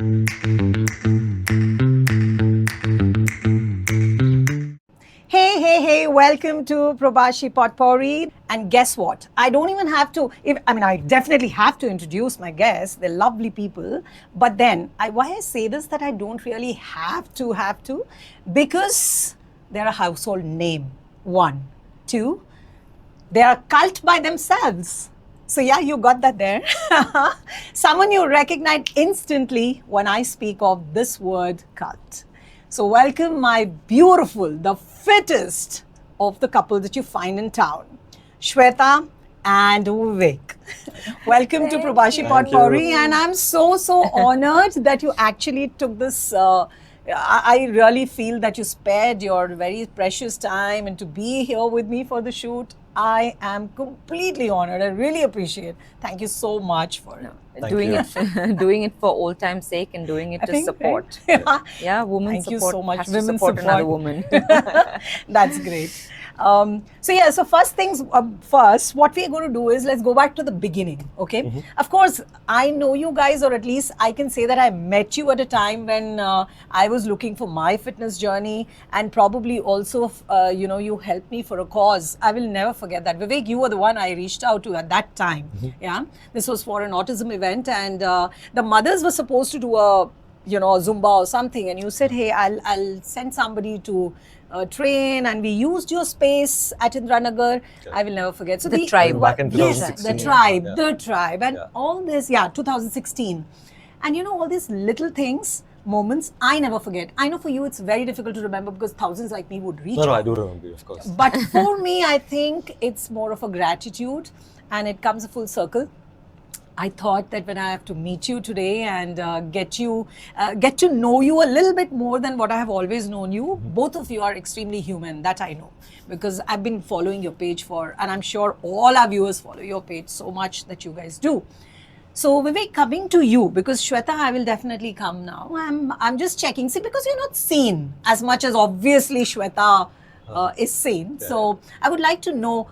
Hey, welcome to Prabhashi Potpourri. And guess what? I don't even have to, I definitely have to introduce my guests. They're lovely people. But then, why I say this, that I don't really have to, because they're a household name. One. Two, they're a cult by themselves. So yeah, you got that there. Someone you recognize instantly when I speak of this word cult. So welcome my beautiful, the fittest of the couple that you find in town, Shweta and Vivek. Welcome to Prabhashi Potpourri, and I'm so honored that you actually took this. I really feel that you spared your very precious time and to be here with me for the shoot. I am completely honored. I really appreciate it. Thank you so much for doing it for old time's sake and doing it to support. Right? Yeah, women Thank support. you so much. Has to Women support another woman. That's great. So first things first, what we're going to do is let's go back to the beginning, okay? Mm-hmm. Of course, I know you guys, or at least I can say that I met you at a time when I was looking for my fitness journey, and probably also, you helped me for a cause. I will never forget that. Vivek, you were the one I reached out to at that time. Mm-hmm. Yeah, this was for an autism event, and the mothers were supposed to do a Zumba or something, and you said, hey, I'll send somebody to train, and we used your space at Indranagar. Okay. I will never forget. So the tribe. Back in 2016. Yes, the tribe, and all this, 2016. And all these little things, moments, I never forget. I know for you it's very difficult to remember because thousands like me would reach out. No, I do remember you, of course. But for me, I think it's more of a gratitude, and it comes a full circle. I thought that when I have to meet you today and get to know you a little bit more than what I have always known you, mm-hmm. Both of you are extremely human, that I know, because I've been following your page and I'm sure all our viewers follow your page so much that you guys do. So Vivek, coming to you, because Shweta, I will definitely come now. I'm just checking, see, because you're not seen as much as obviously Shweta is seen. Yeah. So I would like to know,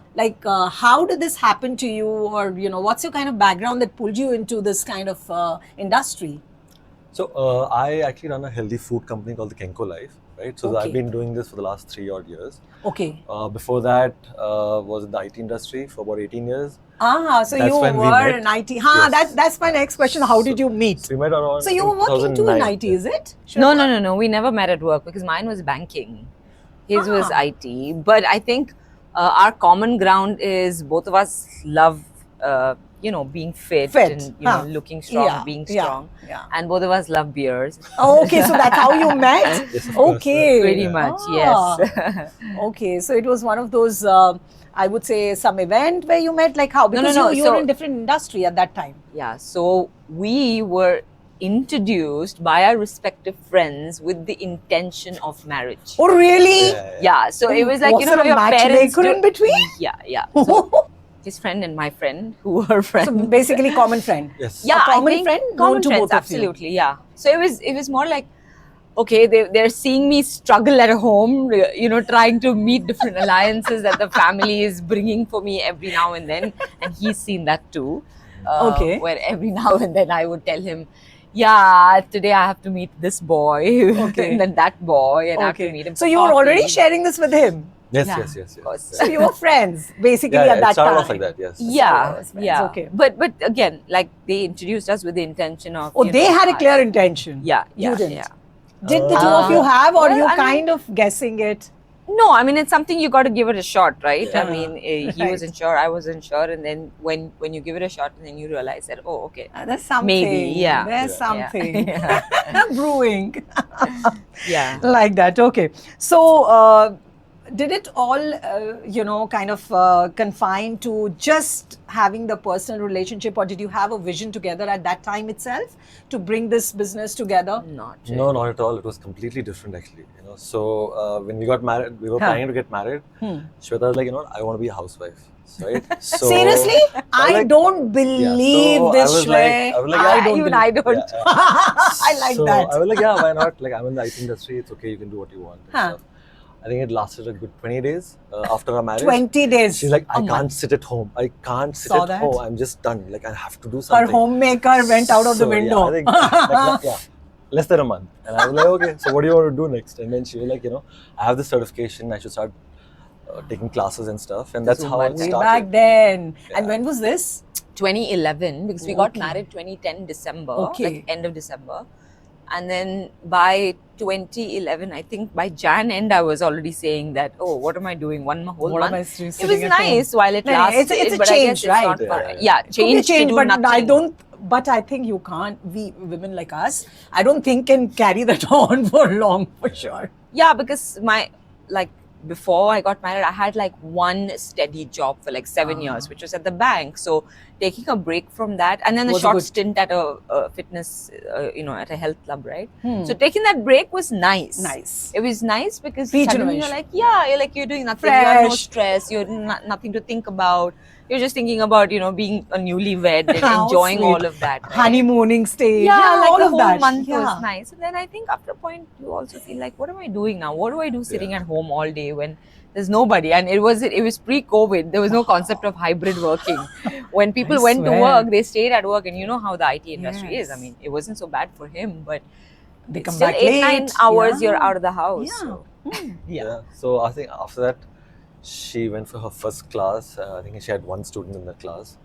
how did this happen to you, or what's your kind of background that pulled you into this kind of industry? So I actually run a healthy food company called the Kenko Life, right? So I've been doing this for the last 3 odd years. Okay. Before that, was in the IT industry for about 18 years. So you were in IT. Yes. That's my next question. How did you meet? So we met around. So you were working too in IT, is it? Shweta? No. We never met at work because mine was banking. His was IT. But I think our common ground is both of us love, being fit. And looking strong, being strong. Yeah. And both of us love beers. Oh, okay. So that's how you met? Yes, okay. Pretty much, yes. Okay. So it was one of those, I would say, some event where you met, like how? Because you were in different industry at that time. Yeah. So we were introduced by our respective friends with the intention of marriage. Oh, really? Yeah. So it was like, was your parents in between? Yeah. So his friend and my friend, who were friends. So basically common friend. Yes. Yeah, common friend known to both absolutely, of you. Yeah. So it was more like, okay, they're seeing me struggle at home, trying to meet different alliances that the family is bringing for me every now and then, and he's seen that too. Where every now and then I would tell him, yeah, today I have to meet this boy, and then that boy, and I have to meet him. So you were already sharing this with him? Yes. So you were friends, basically, at that time? It started off like that, yes. Yeah. Okay. But again, they introduced us with the intention of... they had a clear intention? Yeah. You didn't? Yeah. Did the two of you have, or you kind of guessing it? No, it's something you got to give it a shot, right? Yeah. He wasn't sure, I wasn't sure, and then when you give it a shot, and then you realize that, there's something. Maybe, yeah. There's something brewing. Yeah. Like that. Okay. So, did it all, kind of confine to just having the personal relationship, or did you have a vision together at that time itself to bring this business together? Not really. No, not at all. It was completely different, actually. So when we got married, we were planning to get married. Shweta was like, I want to be a housewife. Right? So, seriously? I don't believe this, Shweta. I don't. I like that. I was like, why not? Like, I'm in the IT industry. It's okay. You can do what you want. I think it lasted a good 20 days after our marriage. 20 days? She's like, I can't sit at home. I can't sit at home. I'm just done. Like, I have to do something. Her homemaker went out of the window. Yeah, I think less than a month. And I was like, okay, so what do you want to do next? And then she was like, I have this certification. I should start taking classes and stuff. And that's how it Way started. back then. Yeah. And when was this? 2011, because we got Okay. married 2010 December, Okay. like end of December. And then by 2011, I think by Jan end, I was already saying that, oh, what am I doing? One whole What am I month. still It sitting was at home? nice while it No, no, lasted. it's a but I change, guess right? It's not for, Yeah. yeah, Could be change to changed, do but nothing. I don't. But I think you can't. We women like us, I don't think can carry that on for long, for sure. Yeah, because before I got married, I had like one steady job for like 7 years, which was at the bank. So taking a break from that, and then a Was a short good- stint at a fitness, at a health club, right? So taking that break was nice. Nice. It was nice because suddenly you're Regeneration. like, you're doing nothing. You have no Fresh. stress. You're nothing to think about. You're just thinking about, being a newlywed and How enjoying sweet. all of that. Right? Honeymooning stage. Yeah, like all the of whole that. month Yeah. was nice. And then I think after a point, you also feel like, what am I doing now? What do I do sitting at home all day when there's nobody? And it was pre-COVID. There was no concept of hybrid working. When people I went to swear. work, they stayed at work, and you know how the IT industry is. I Yes. mean, it wasn't so bad for him, but They it's come still back 8-9 late. hours Yeah. you're out of the house. Yeah. So, Yeah. So I think after that, she went for her first class. I think she had one student in the class.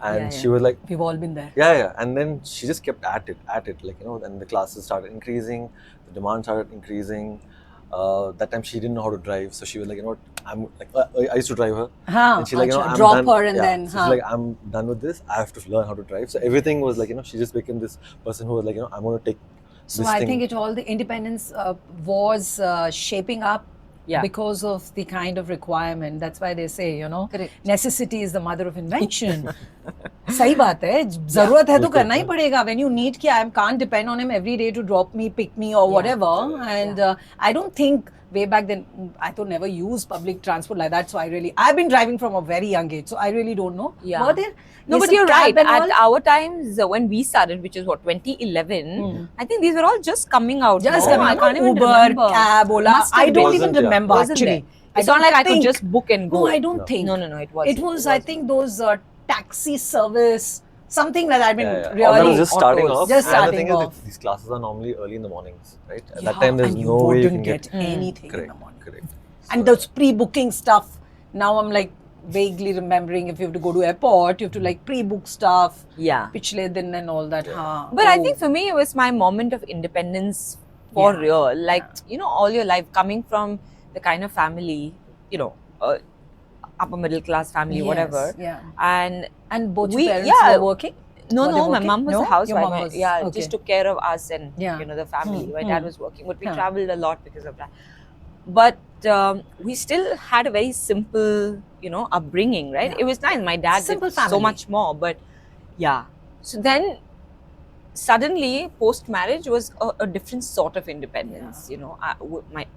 And Yeah, she was like, We've all been there. yeah. And then she just kept at it, and the classes started increasing, the demand started increasing. That time she didn't know how to drive. So she was like, I'm like, I used to drive her. Huh. And she's like, Acha, I'm drop done. her and Yeah. then. So she's like, I'm done with this. I have to learn how to drive. So everything was like, she just became this person who was like, I'm going to take So this I thing. think it all the independence was shaping up Yeah. because of the kind of requirement. That's why they say, Correct. necessity is the mother of invention. सही बात है जरूरत है तो बिल्कुल। करना ही पड़ेगा. When you need कि I can't depend on him every day to drop me, pick me or whatever. And I don't think way back then I thought never use public transport like that. So I've been driving from a very young age. So I really don't know. Yeah. Were there? No, ये but सब you're cab right. and At all? our times, when we started, which is 2011, I think these were all just coming out. Just no? coming I out. can't even Uber, remember. cab, Ola. Must have I don't been. even Wasn't, yeah. remember Wasn't actually. there? It's not like I could think- just book and go. No, I don't No. think. No, it wasn't. It was, I think, those taxi service, something like that. I mean, Yeah. All that really. was just starting autos. off. Just and the starting thing is off. that these classes are normally early in the mornings, right? At Yeah, that time, there's and you no way you wouldn't can get anything in Correct. the morning. Correct. And those pre-booking stuff. Now I'm like vaguely remembering if you have to go to airport, you have to like pre-book stuff. Yeah. Pichle din and all that. Huh? But I Oh. think for me, it was my moment of independence for Yeah. real. Like, all your life coming from the kind of family, upper middle class family, Yes, whatever. Yeah. And both we- your parents yeah. were working? No, Were they no, my working? mom was No? a housewife. Your mom My- was- yeah, okay. just took care of us and Yeah. the family. My dad was working, but we Huh. traveled a lot because of that. But we still had a very simple, upbringing, right? Yeah. It was nice. My dad Simple did so family. much more, but yeah. So then, suddenly, post marriage was a different sort of independence.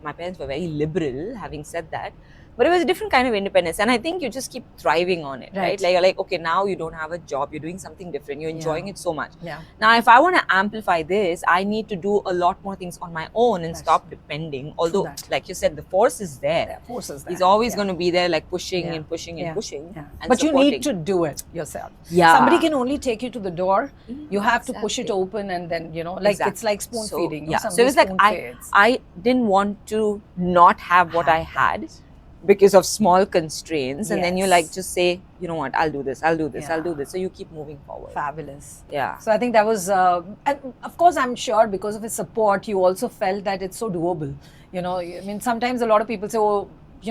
My parents were very liberal. Having said that. But it was a different kind of independence, and I think you just keep thriving on it, right? Right. Like you're like, okay, now you don't have a job, you're doing something different, you're enjoying it so much. Yeah. Now, if I want to amplify this, I need to do a lot more things on my own and Yes. stop depending. Although, that. like you said, the force is there. Yeah, forces He's that. always Yeah. going to be there, like pushing Yeah. and pushing and Yeah. pushing. Yeah. And But you supporting. need to do it yourself. Yeah. Somebody can only take you to the door. You have to push it Exactly. open and then, like Exactly. it's like spoon So, feeding. yeah. So it Somebody was like spoon feeds. I didn't want to not have what I had because of small constraints, and then you Yes. like just say, you know what, I'll do this, I'll do this, I'll do Yeah. this. So you keep moving forward. Fabulous. Yeah. So I think that was, and of course, I'm sure because of his support, you also felt that it's so doable. I mean, sometimes a lot of people say, oh,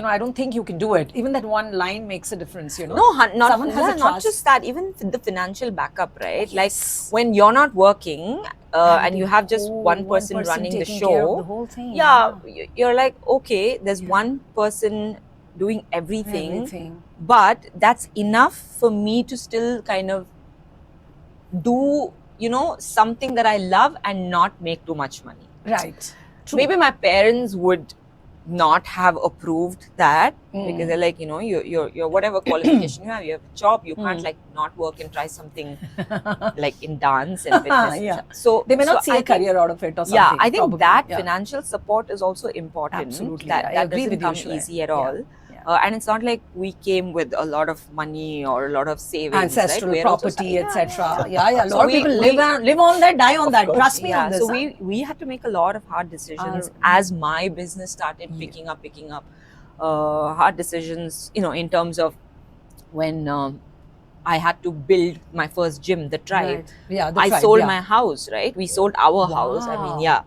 I don't think you can do it. Even that one line makes a difference, No, not, Someone has a not trust. just that, even the financial backup, right? Yes. Like when you're not working and you have just one person running the taking care of show, the whole thing. yeah, you're like, okay, there's one person doing everything, but that's enough for me to still kind of do, something that I love and not make too much money. Right. True. Maybe my parents would not have approved that because they're like, you're whatever qualification you have a job, you can't like not work and try something like in dance and fitness. Yeah. So They may not see I a think- career out of it or something. Yeah, I think probably. that Yeah. financial support is also important. Absolutely, That I that agree doesn't with you, come Shreya. easy at Yeah. all. Yeah. And it's not like we came with a lot of money or a lot of savings, Ancestral right? We're also property, starting- etc. Yeah, yeah. A So lot of we- people we- live on that, die on that. course. Trust me on this. So huh? we had to make a lot of hard decisions as my business started picking up. Hard decisions, in terms of when I had to build my first gym, the Tribe. Right. Yeah, the I Tribe, sold yeah. my house, right? We sold our house. I Wow. mean, yeah.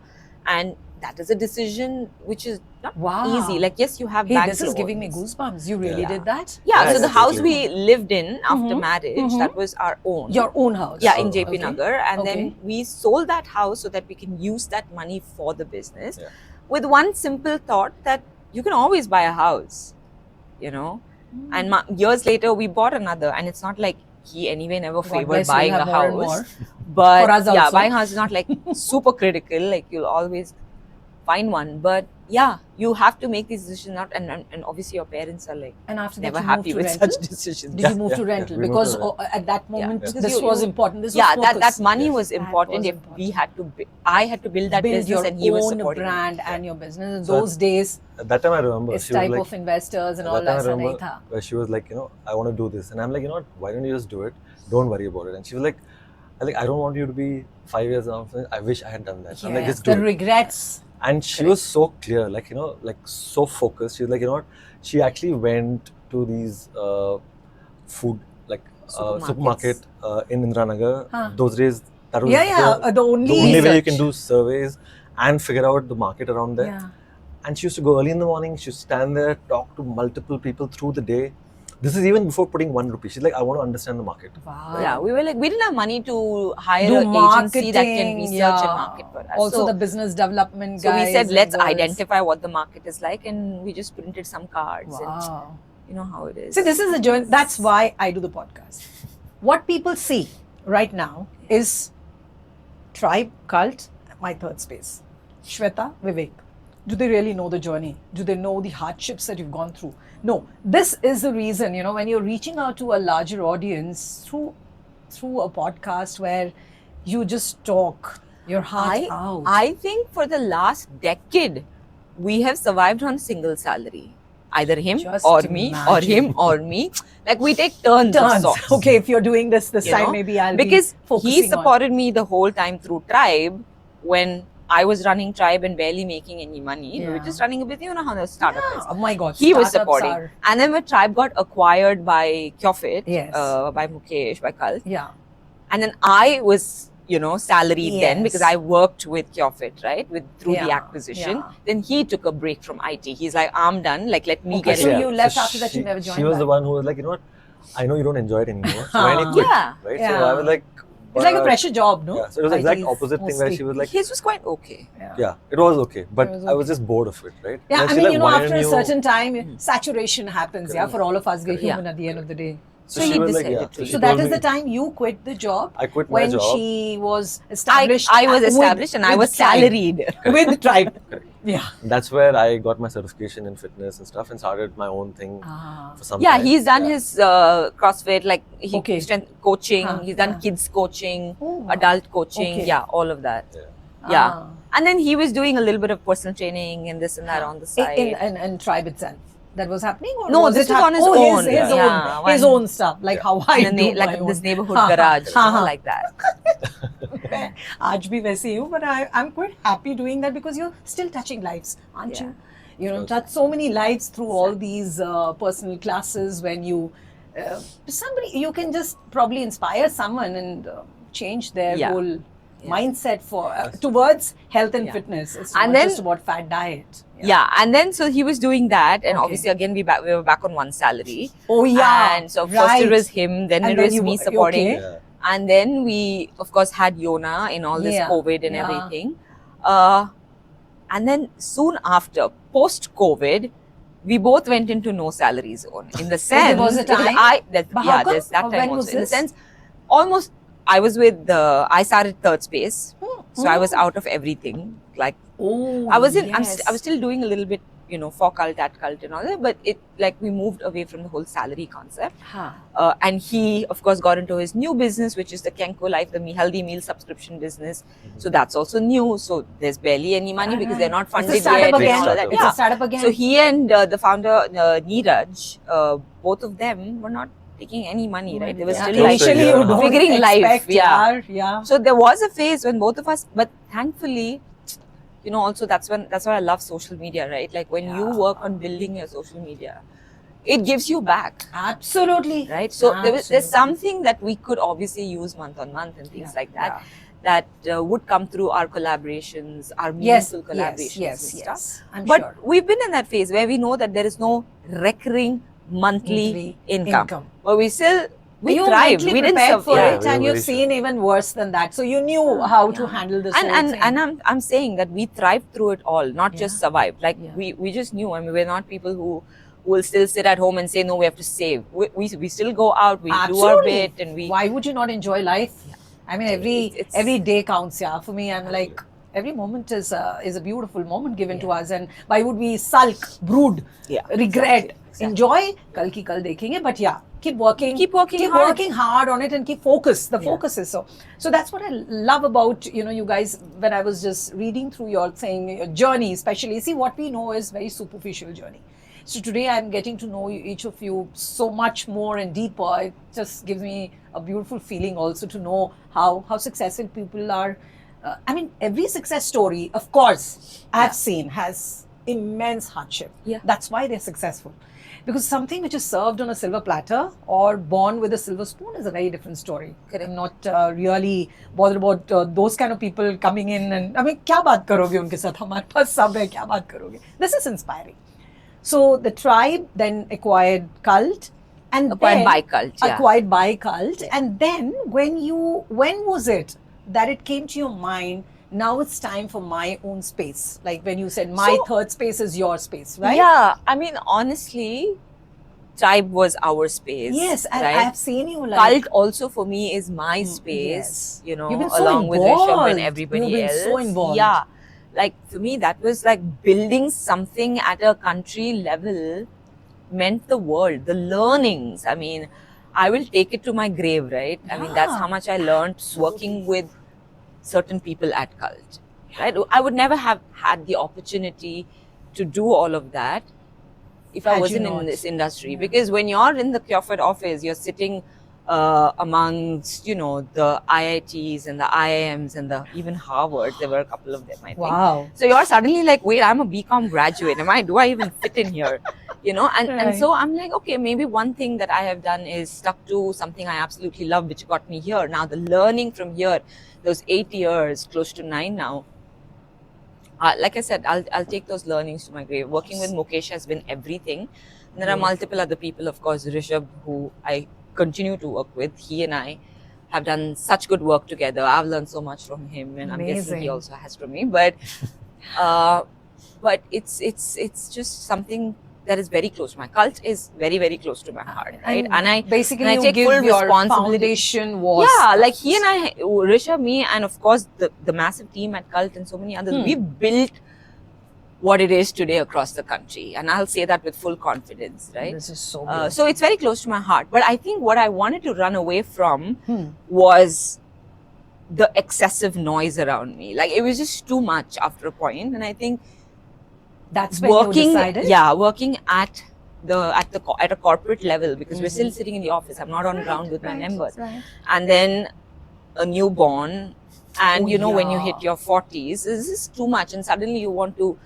And that is a decision which is not Wow. easy. Like, yes, you have Hey, bank this is giving me loans. goosebumps. You really Yeah. did that? Yeah, Yeah, so the house exactly. we lived in after Mhm. marriage, Mhm. that was our own. Your own house. Yeah, in Oh, JP okay. Nagar. And Okay. then we sold that house so that we can use that money for the business Yeah. with one simple thought that you can always buy a house, And years later, we bought another. And it's not like he anyway never God favored bless you, buying have a more and house. more. But For us yeah, also. buying a house is not like super critical. Like you'll always find one. But yeah, you have to make these decisions out. And obviously your parents are like And after that, never you happy moved to with rental? such decisions. Did you move to yeah, rental? we moved Because to rental. at that moment, Because this you- was you- important. This Yeah, was that focus. money Yes. was That important was if important. we had to I had to build that build business your and he was own supporting me. brand and your business. In So those days, At that time, I remember it's she was type like, of investors and at all that time, that. I ऐसा नहीं remember था. where she was like, I want to do this, and I'm like, why don't you just do it? Don't worry about it. And she was like, I don't want you to be 5 years off. I wish I had done that. I'm like, Yes, just do the it. regrets. And she was so clear, like so focused. She was like, she actually went to these food supermarket in Indiranagar. Huh. Those days, that was The only the only way you research. can do surveys and figure out the market around there. Yeah. And she used to go early in the morning. She used to stand there, talk to multiple people through the day. This is even before putting 1 rupee. She's like, I want to understand the market. Wow. Yeah, we were like, we didn't have money to hire Do an agency that can marketing, research yeah. and market for us. Also, so, the business development so we guys said, and let's girls. identify what the market is like, and we just printed some cards, Wow. and you know how it is. See, this is a journey. That's why I do the podcast. What people see right now is tribe, cult, my third space. Shweta, Vivek. Do they really know the journey? Do they know the hardships that you've gone through? No. This is the reason, when you're reaching out to a larger audience through a podcast where you just talk your heart out. I think for the last decade, we have survived on single salary. Either him Just or me, or imagine. him or me. Like we take turns. Of Turns. sorts. Okay, if you're doing this You time, know? maybe I'll Because be focusing he on. supported me the whole time through Tribe when I was running Tribe and barely making any money. We were Yeah. just running a bit, you know how the startup is. Oh my God. He was startups supporting. are- And then when Tribe got acquired by Kyofit, Yes. by Mukesh, by Kal, Yeah. and then I was, salaried then Yes. because I worked with Kyofit, right? Through the Yeah, acquisition. yeah. Then he took a break from IT. He's like, I'm done. Like, let me Okay, get so it. you left after that, you never She joined was the back. one who was like, I know you don't enjoy it anymore. So why don't you quit? Yeah. Right? Yeah. So I was like, It's like a but- pressure job, no? Yeah, so it was the exact IT is opposite thing where mostly- she was like, His was quite okay. yeah, it was okay, but It was I was okay. just bored of it, right? Yeah, And I she's mean, like, why after don't a you- certain time, saturation happens, yeah, Correct. for all of us, we're Correct. human Yeah. at the end of the day. So he she was like, decided yeah. to. she So that told is me- the time you quit the job I quit my when job. she was established. I was with- established and I with was Tribe. salaried. With Tribe. Yeah. That's where I got my certification in fitness and stuff and started my own thing Ah. for some Yeah, time. he's done Yeah. his CrossFit, like he Okay. strength coaching. Huh, He's done huh. kids coaching, Oh, wow. adult coaching. Okay. Yeah, all of that. Yeah. Yeah. Ah. And then he was doing a little bit of personal training and this and that on the side. In Tribe itself. That was happening? Or No, was this it was on his his own. His Yeah. own, Yeah, his one- own stuff, like how I in a do like my this own. neighborhood हाँ, garage, हाँ, हाँ. like that. मैं आज भी वैसे ही हूँ, but I'm quite happy doing that because you're still touching lives, aren't Yeah. you? You touch so many lives through all these personal classes. When you you can just probably inspire someone and change their Yeah. whole mindset for towards health and Yeah. fitness. It's And not then- just about fat diet. Yeah, and then so he was doing that, and Okay. obviously again we were back on one salary. Oh yeah. And so first it was him, then And it then was you- me supporting. okay. Yeah. And then we, of course, had Yona in all this Yeah, COVID and yeah. everything. And then soon after, post-COVID, we both went into no salary zone. In the sense, was a because time? that, But how yeah, come? there's that When time was also. In the this? sense, almost, I was with I started third space, so I was out of everything. Like Oh, I was yes. I was still doing a little bit for cult, at cult and all that, but it like we moved away from the whole salary concept. And he of course got into his new business, which is the Kenko Life, the healthy meal subscription business. So that's also new, so there's barely any money because they're not funded It's a startup yet again. and all that. It's a startup again. So he and the founder Neeraj, both of them were not taking any money, right? They were still like initially you don't figuring life. expect, Yeah. yeah. So there was a phase when both of us, but thankfully, also that's why I love social media, right? Like when you work on building your social media, it gives you back, Absolutely. right? So there's Absolutely. something that we could obviously use month on month and things like that, that would come through our collaborations, our meaningful collaborations yes, and yes. stuff. I'm But sure. we've been in that phase where we know that there is no recurring monthly income. But we still, we you thrived. mentally We didn't prepared for Yeah, it, we and were you've very seen even worse than that. So you knew how to handle this whole thing. And I'm saying that we thrived through it all, not just survived. Like Yeah. we just knew. I mean, we're not people who will still sit at home and say no, we have to save. We still go out, we do our Absolutely. bit, and we. Why would you not enjoy life? I mean, It's- every day counts. Yeah, for me, I'm like every moment is a beautiful moment given to us. And why would we sulk, brood, regret? Exactly. Enjoy. Kal ki kal dekhenge. But yeah, keep working. Keep working Keep hard. working hard on it and keep focused. The focus is so. So that's what I love about you guys. When I was just reading through your thing, your journey, especially. See, what we know is very superficial journey. So today I'm getting to know each of you so much more and deeper. It just gives me a beautiful feeling also to know how successful people are. I mean, every success story, of course, I've seen has immense hardship. Yeah. That's why they're successful. Because something which is served on a silver platter or born with a silver spoon is a very different story. Correct. I'm not really bothered about those kind of people coming in and, I mean, क्या बात करोगे उनके साथ? हमारे पास सब है, क्या बात करोगे? This is inspiring. So the tribe then acquired Cult, and Acquired then by Cult, yeah. acquired by Cult, and then when was it that it came to your mind? Now it's time for my own space. Like when you said my So- third space is your space, right? Yeah, I mean, honestly, tribe was our space. Yes, and right? I've seen you like Cult also for me is my space, yes. you know, You've been so along with Rishabh involved. and everybody You've been else. so involved. Yeah, like for me, that was like building something at a country level meant the world. The learnings, I mean, I will take it to my grave, right? I mean, that's how much I learned working with certain people at Cult, right? I would never have had the opportunity to do all of that if I Had you wasn't not. in this industry. Because when you're in the Crawford office, you're sitting amongst, you know, the IITs and the IIMs and the even Harvard. There were a couple of them, I think. wow. So you're suddenly like, wait, I'm a BCom graduate. Do I even fit in here? You know, and Right. so I'm like, okay, maybe one thing that I have done is stuck to something I absolutely love, which got me here. Now the learning from here, those 8 years, close to 9 now, like I said, I'll take those learnings to my grave. Working with Mukesh has been everything. And there are multiple other people, of course, Rishabh, who I continue to work with. He and I have done such good work together. I've learned so much from him, and I'm guessing he Amazing. also has from me. But it's just something that is very close to my Cult is very, very close to my heart, right? And I basically and I you take give full your responsibility. foundation was Yeah, like he and I, Rishabh, me, and of course the massive team at Cult and so many others, we built what it is today across the country, and I'll say that with full confidence, right? This is so beautiful. So it's very close to my heart. But I think what I wanted to run away from was the excessive noise around me. Like it was just too much after a point, and I think That's when you decided. working at a corporate level, because we're still sitting in the office. I'm not on ground with my members, Right. and then a newborn, and Oh, you know when you yeah. hit your 40s, this is too much, and suddenly you want to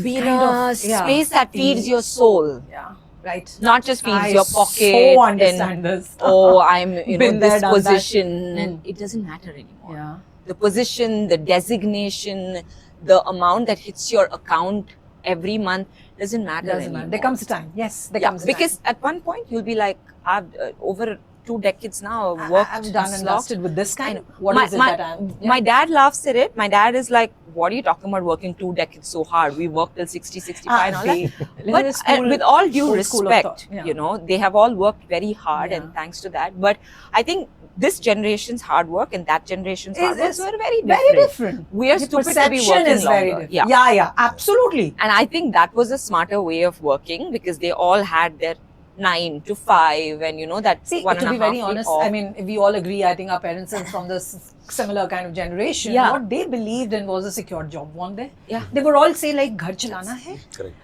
be in Kind a of, yeah. space that feeds your soul, Yeah. Right. not just feeds I your pocket. so understand and, this. oh, I'm Been there, this done that. position, and it doesn't matter anymore. Yeah. The position, the designation, the amount that hits your account every month doesn't matter Doesn't anymore. matter. There comes a time. Yes, there Yeah, comes a because time. at one point you'll be like, I've over 2 decades now I- worked I'm done and slogged. dusted with this I kind. know. What my, is it my, that I'm? My dad laughs at it. My dad is like, what are you talking about working 2 decades so hard? We worked till 60, 65 and all that. But with all due old school of respect, thought, yeah. you know, they have all worked very hard Yeah. and thanks to that. But I think this generation's hard work and that generation's hard work were very different. Very different. We are The stupid to be perception working is very longer. different. Yeah. Yeah, absolutely. And I think that was a smarter way of working because they all had their 9 to 5 and that See, 1.5 to be very week honest, off. I mean, we all agree, I think our parents are from this similar kind of generation. Yeah. What they believed in was a secure job, weren't they? Yeah. They would all say like, घर चलाना है, Correct.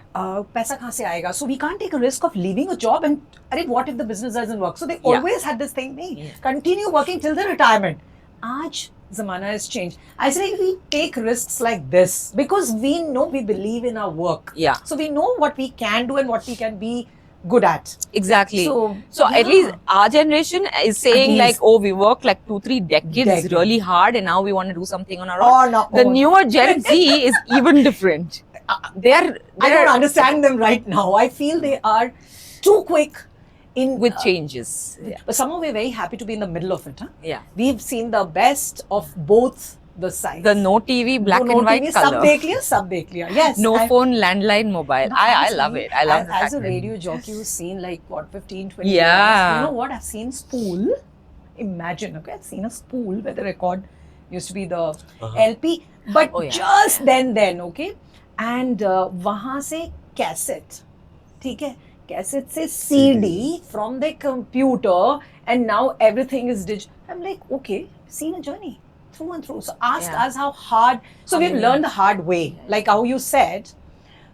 पैसा कहाँ से आएगा? So we can't take a risk of leaving a job and what if the business doesn't work? So they Yeah. always had this thing, nahi, continue working till the retirement. Aaj zamana has changed. I say we take risks like this because we know we believe in our work. Yeah. So we know what we can do and what we can be good at. Exactly. So, at least our generation is saying least. like, oh, we worked like 2-3 decades really hard and now we want to do something on our own. On our The own. newer Gen Z is even different. I don't understand them right now. I feel they are too quick in with changes. Yeah. But somehow we're very happy to be in the middle of it. Huh? Yeah. We've seen the best of both the sides. The no TV, black No and white TV, color. sab dekh liya. Yes. No phone, landline, mobile. I love it. I love the as fact a that- radio jockey who's seen like what 15, 20 Yeah. years. You know what? I've seen spool. Imagine, okay, I've seen a spool where the record used to be the LP, but Oh, yeah. just then, okay, and वहाँ से cassette, ठीक है, cassette से CD from the computer, and now everything is digital. I'm like, okay, seen a journey through and through. So ask us how hard. So we've learned the hard way, like how you said.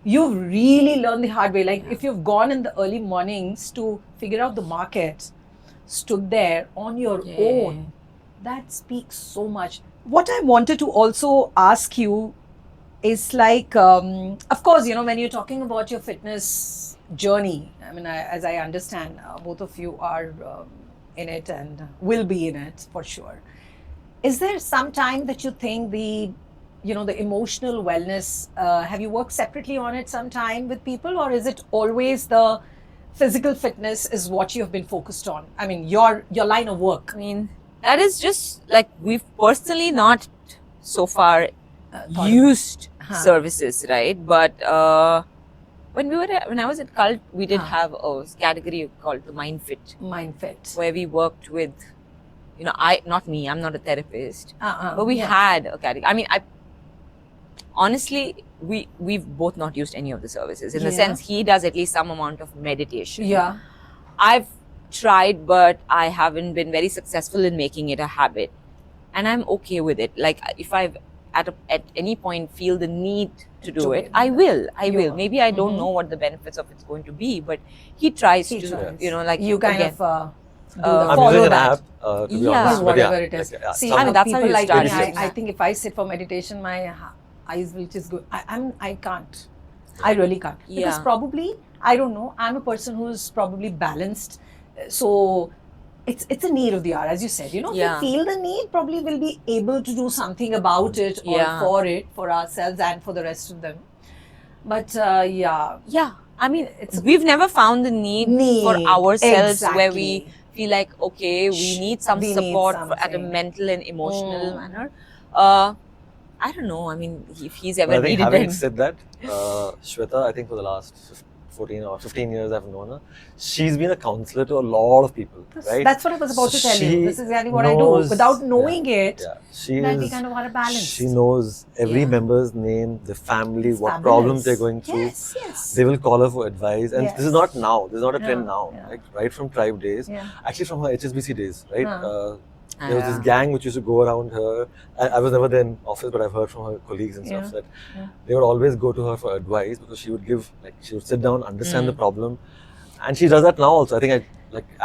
You've really learned the hard way. Like if you've gone in the early mornings to figure out the market, stood there on your own, that speaks so much. What I wanted to also ask you is like, of course, when you're talking about your fitness journey, I mean, as I understand, both of you are in it and will be in it for sure. Is there some time that you think the emotional wellness, have you worked separately on it sometime with people, or is it always the physical fitness is what you have been focused on? I mean, your line of work. I mean, that is just like we've personally not so far used services, right? But when I was at Cult, we did have a category called the MindFit, MindFit. where we worked with, not me, I'm not a therapist, but we yeah. had a category. I mean, honestly, we've both not used any of the services. In the sense, he does at least some amount of meditation. Yeah. I've tried, but I haven't been very successful in making it a habit, and I'm okay with it. Like if I've at any point feel the need to do it, I will. Maybe I don't know what the benefits of it's going to be, but he tries to, like you kind again, of I'm follow using an that. app, to be Yeah. honest. but Whatever yeah, it is. like, yeah, See, some- I mean, that's how people you like start me, it. I think if I sit for meditation, my eyes will just go. I can't. I really can't. Because Yeah. probably, I don't know, I'm a person who's probably balanced. So it's a need of the hour, as you said. If Yeah. we feel the need, probably we'll be able to do something about it or Yeah. for ourselves and for the rest of them. But yeah. Yeah, I mean, we've never found the need for ourselves where we Exactly. feel like, okay, we need some We need support at a something. mental and emotional manner. I don't know. I mean, if he's But ever I think needed having it. said that, Shweta, I think for the last 14 or 15 years I've known her, she's been a counselor to a lot of people, right? That's what I was about to tell you. She This is exactly what I do. knows- Without knowing it, Yeah, she that we is. kind of are balanced. She knows every Yeah. member's name, the family, what Fabulous. problems they're going through. Yes. They will call her for advice, and Yes. this is not now. This is not a trend Yeah, now. yeah. Like right from Tribe days, Yeah. actually from her HSBC days, right? There was this Yeah. gang which used to go around her. I was never there in office, but I've heard from her colleagues and stuff that they would always go to her for advice because she would give, like, she would sit down, understand the problem, and she does that now also. I think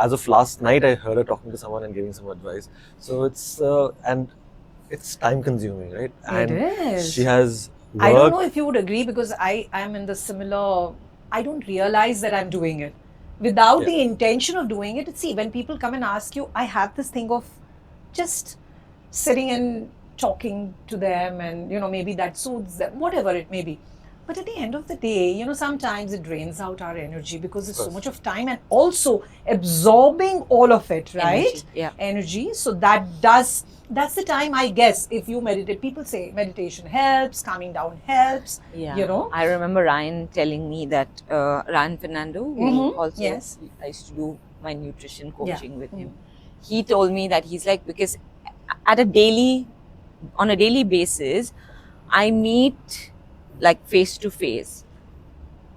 as of last night, I heard her talking to someone and giving some advice. So it's time consuming, right? And is. she has worked. I don't know if you would agree because I am in the similar, I don't realize that I'm doing it. Without the intention of doing it, see, when people come and ask you, I have this thing of just sitting and talking to them and, maybe that soothes them, whatever it may be. But at the end of the day, sometimes it drains out our energy because it's so much of time and also absorbing all of it, right? Energy, yeah. Energy. So that's the time, I guess, if you meditate. People say meditation helps, calming down helps, I remember Ryan telling me that Ryan Fernando, who also Yes. I used to do my nutrition coaching with him. he told me that he's like, because on a daily basis, I meet like face to face.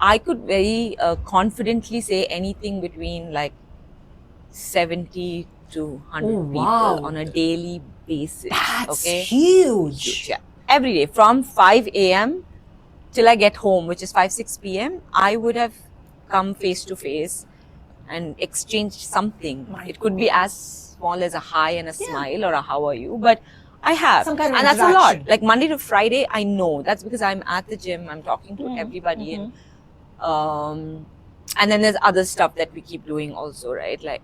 I could very confidently say anything between like 70 to 100 Oh, wow. people on a daily basis. That's okay? huge. Yeah. Every day from 5 a.m. till I get home, which is 5-6 p.m., I would have come face to face and exchanged something. My It could be as small as a hi and a smile or a how are you, but I have. Some kind of and that's a lot. interaction. Like Monday to Friday, I know. That's because I'm at the gym, I'm talking to everybody. And then there's other stuff that we keep doing also, right? Like,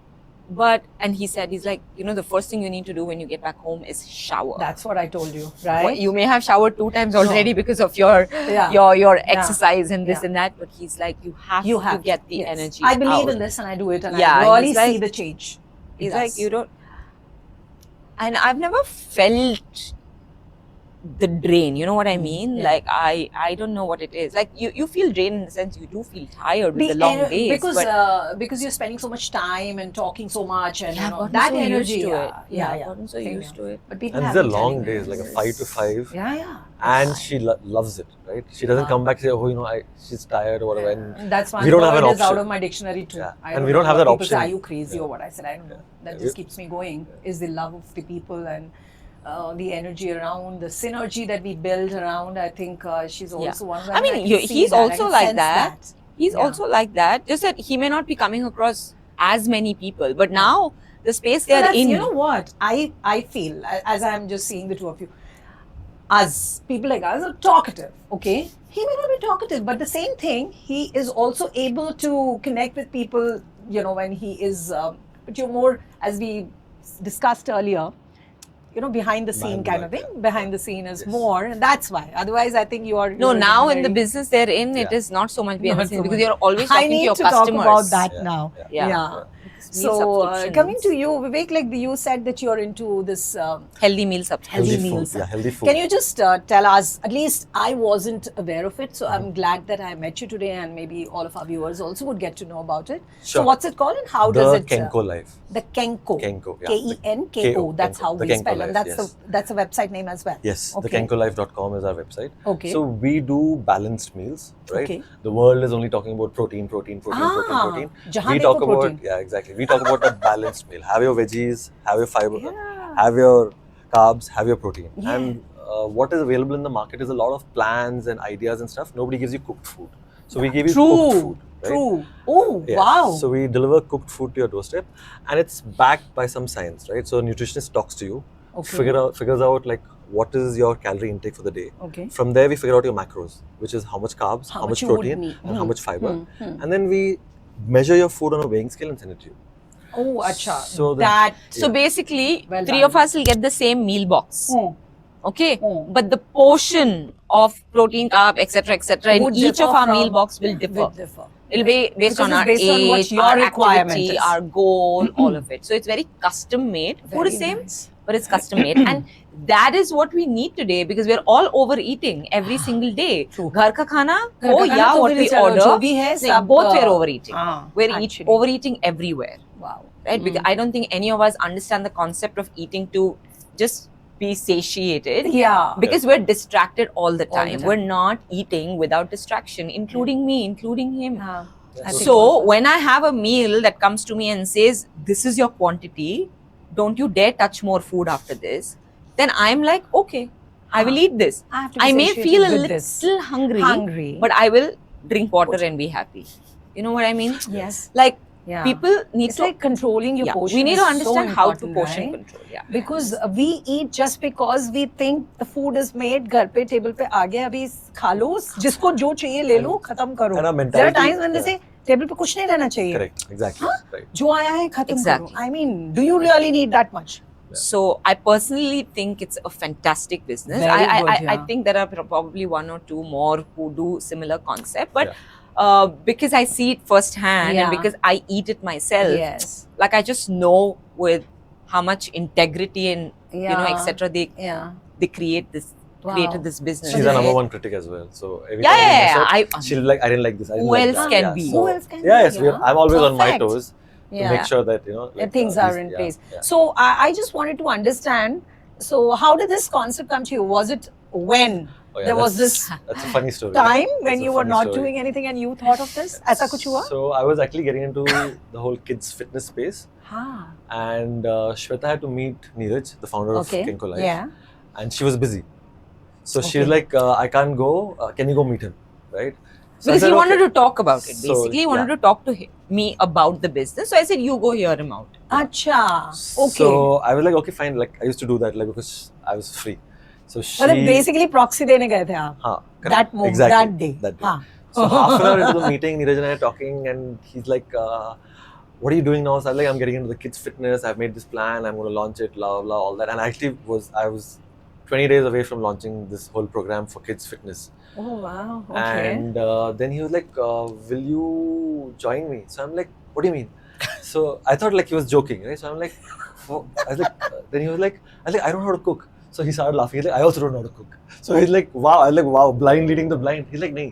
and he said, he's like, the first thing you need to do when you get back home is shower. That's what I told you, Well, right? you may have showered 2 times already because of your Yeah. your exercise and this Yeah. and that, but he's like, you have to get the yes. energy I believe out. in this and I do it, and Yeah, I really he's like- see the change. It He's like, does. you don't, and I've never felt the drain, you know what I mean? Yeah. Like I don't know what it is. Like you feel drained in the sense you do feel tired with the long days, because you're spending so much time and talking so much, and Yeah, I've gotten that so used energy. to Yeah, it. yeah, I've yeah. gotten so Same used here. to it. But people And have these are been long telling me days, like a this. 5 to 5. Yeah, yeah. And she loves it, right? She doesn't come back and say, oh, she's tired or whatever. And That's why we don't have an word is out option. of my dictionary too. Yeah. I And we know don't have what that people say, option. are you crazy Yeah. or what? I said, I don't know. That Yeah. just keeps me going. Is the love of the people and the energy around, the synergy that we build around. I think she's also one. I mean, he's also like that. He's also like that. Just that he may not be coming across as many people, but now the space they're in. You know what? I feel, as I'm just seeing the two of you, us, people like us are talkative, okay? He may not be talkative, but the same thing, he is also able to connect with people, when he is, but you're more, as we discussed earlier, behind the scene kind of thing. Behind the scene is more, and that's why. Otherwise, I think you are. No, now in the business they're in, it Yeah. is not so much behind Not the scenes so because much. you're always I talking to need your to customers. talk about that Yeah. now. Yeah. Yeah. Meal So, subscriptions. coming to you, Vivek, like you said that you're into this Healthy meal subscriptions. healthy Healthy meals. food, yeah, healthy food. Can you just tell us, at least I wasn't aware of it, so I'm glad that I met you today, and maybe all of our viewers also would get to know about it. So Sure. what's it called and how the does it? Kenko Life. The Kenko. Kenko, yeah. Kenko. K-O, That's Kenko. how The we Kenko spell Life, it. That's yes. that's a website name as well. Yes, Okay. thekenkolife.com is our website. Okay. So we do balanced meals, right? Okay. The world is only talking about protein. Jahan We dekho talk about, protein. yeah, exactly. We talk about a balanced meal. Have your veggies, have your fiber, Yeah. have your carbs, have your protein. Yeah. And what is available in the market is a lot of plans and ideas and stuff. Nobody gives you cooked food. So we give you cooked True. food. Right? True. Oh, Yeah. wow. So we deliver cooked food to your doorstep, and it's backed by some science, right? So a nutritionist talks to you, Okay. figures out like what is your calorie intake for the day. Okay. From there, we figure out your macros, which is how much carbs, How how much much you would protein, need. and how much fiber. Hmm. And then we measure your food on a weighing scale and send it to you. Oh, acha. So the- that. So basically, Well 3 done. of us will get the same meal box. Hmm. Okay, Hmm. but the portion of protein, carb, etc., in Would each differ of our from- meal box will differ. Will differ. It'll be based Because on it's our based on what age, your our requirement activity, is. our goal, all of it. So it's very custom made. Food Very is same, nice. but it's custom made, and that is what we need today because we're all overeating every single day. True. Ghar ka khana, घर का खाना yeah, तो what फिर we चलो, order, जो भी है like, सब, both we're overeating. We're actually. overeating everywhere. Wow. Right? Because I don't think any of us understand the concept of eating to just be satiated. Yeah. Because we're distracted all the All the time. time. We're not eating without distraction, including me, including him. Yeah. I think So also. when I have a meal that comes to me and says, "This is your quantity, don't you dare touch more food after this," then I'm like, okay, I will eat this. I have to be I may satiated feel a with little this. hungry, but I will drink water and be happy. You know what I mean? Yes. Like Yeah. people need It's to. like controlling your Yeah, portion. we need to is so understand how to important, portion right? control. Yeah. Because we eat just because we think the food is made, घर पे table पे आ गया, अभी खा लो, जिसको जो चाहिए ले लो, खत्म करो. And our There are mentality- times when they say table पे कुछ नहीं रहना चाहिए. Correct, exactly. Right. जो आया है खत्म Exactly. करो. I mean, do you really need that much? So I personally think it's a fantastic business. Very I good, yeah. think there are probably 1 or 2 more who do similar concept, but Yeah. because I see it firsthand Yeah. and because I eat it myself, Yes. like I just know with how much integrity and Yeah. etc. Yeah. They created this business. She's our right? number one critic as well. So every Yeah, time we yeah, mess yeah. up, she'll be like, I didn't like this. I didn't Who like else that. can Yeah, be? so- Who else can Yeah, be? yes. I'm always on my Perfect. toes. to Yeah. make sure that That things are these- in yeah, place. yeah. So I just wanted to understand. So how did this concept come to you? Was it when Oh, yeah, there was this that's a funny story. time when That's a you were funny not story. doing anything and you thought of this? ऐसा कुछ हुआ? So I was actually getting into the whole kids fitness space, हाँ. and Shweta had to meet Neeraj, the founder Okay. of Kenko Life, Yeah. and she was busy. So she was Okay. like, I can't go. Can you go meet him? Right? So I Because said, he wanted okay. to talk about it. So, Basically, he wanted yeah. to talk to me about the business. So I said, you go hear him out. अच्छा. Okay. So I was like, okay, fine. Like I used to do that, like because I was free. So she. मतलब basically proxy देने गए थे आप. हाँ, correct. That moment, exactly, that day. That day. हाँ. So half an hour into the meeting, Neeraj and I are talking, and he's like, "What are you doing now?" So I'm like, "I'm getting into the kids' fitness. I've made this plan. I'm going to launch it. Blah blah, all that." And I actually I was 20 days away from launching this whole program for kids' fitness. Oh wow. Okay. And then he was like, "Will you join me?" So I'm like, "What do you mean?" So I thought like he was joking, right? So I'm like, I was like, then he was like, "I don't know how to cook." So he started laughing. He's like, "I also don't know how to cook." So he's like, "Wow!" I was like, "Wow!" Blind leading the blind. He's like, "No,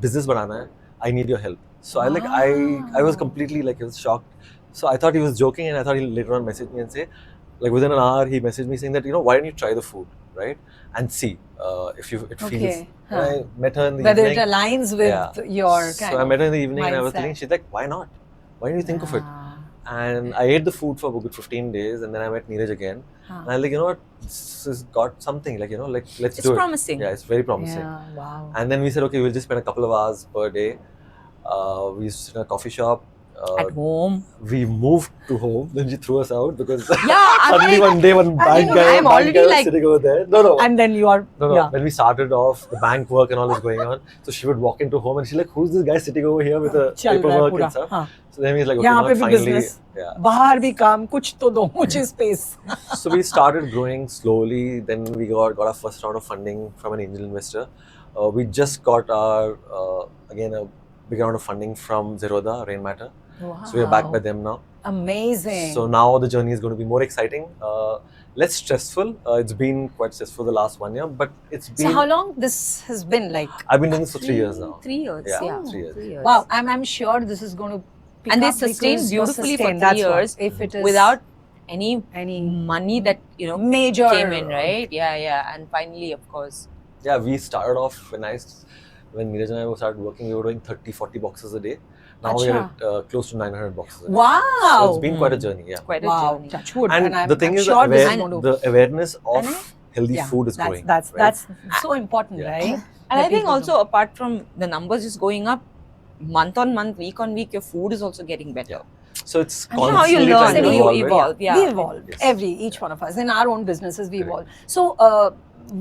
business banana hai. I need your help." So I like I was completely like I was shocked. So I thought he was joking, and I thought he'll later on message me and say, like within an hour, he messaged me saying that why don't you try the food, right, and see if it feels. Okay. And I met her in the Whether evening. it aligns with Yeah. your kind So I of met her in the evening and I was mindset. telling, she's like, why not? Why don't you think of it? Ah. And I ate the food for a good 15 days and then I met Neeraj again. Huh. And I was like, what? This has got something, like, like let's It's do it. promising. Yeah, it's very promising. Yeah. Wow. And then we said, okay, we'll just spend a couple of hours per day. We used to sit in a coffee shop. At home. We moved to home. Then she threw us out because Yeah, I'm suddenly like, one day one bank know, guy, I'm bank already guy was like- sitting over there. No. And then you are. No. Yeah. When we started off, the bank work and all was going on. So she would walk into home and she's like, who's this guy sitting over here with the चल रहा है paperwork पूरा. and stuff? हाँ. So then he's like, okay, यहाँ now पे भी finally. business. Yeah. बाहर भी काम कुछ तो दो मुझे space. So we started growing slowly. Then we got our first round of funding from an angel investor. We just got our, again, a big round of funding from Zerodha, Rainmatter. Wow. So we're back by them now. Amazing. So now the journey is going to be more exciting, less stressful. It's been quite stressful the last 1 year, but it's been. So how long this has been like? I've been doing this for 3 years now. 3 years. Yeah, Yeah, 3 years. 3 years. Wow, I'm sure this is going to. Pick And they up sustained because beautifully for sustain, 3 that's what. years If it is without any any money that major came in, right? Yeah. And finally, of course. Yeah, we started off when Neeraj and I started working, we were doing 30-40 boxes a day. Now we're at close to 900 boxes a day. Wow. So it's been quite a journey, yeah. Quite a Wow, journey. touch wood. And the thing I'm is, sure this is aware- going to. the awareness of And healthy yeah, food is growing. That's so important, Yeah. right? And That I think people also apart from the numbers just going up, month on month, week on week, your food is also getting better. Yeah. So it's And how you constantly learn, trying to you evolve. evolve. Yeah. We evolve. Yes. Each one of us in our own businesses, we Correct. evolve. So,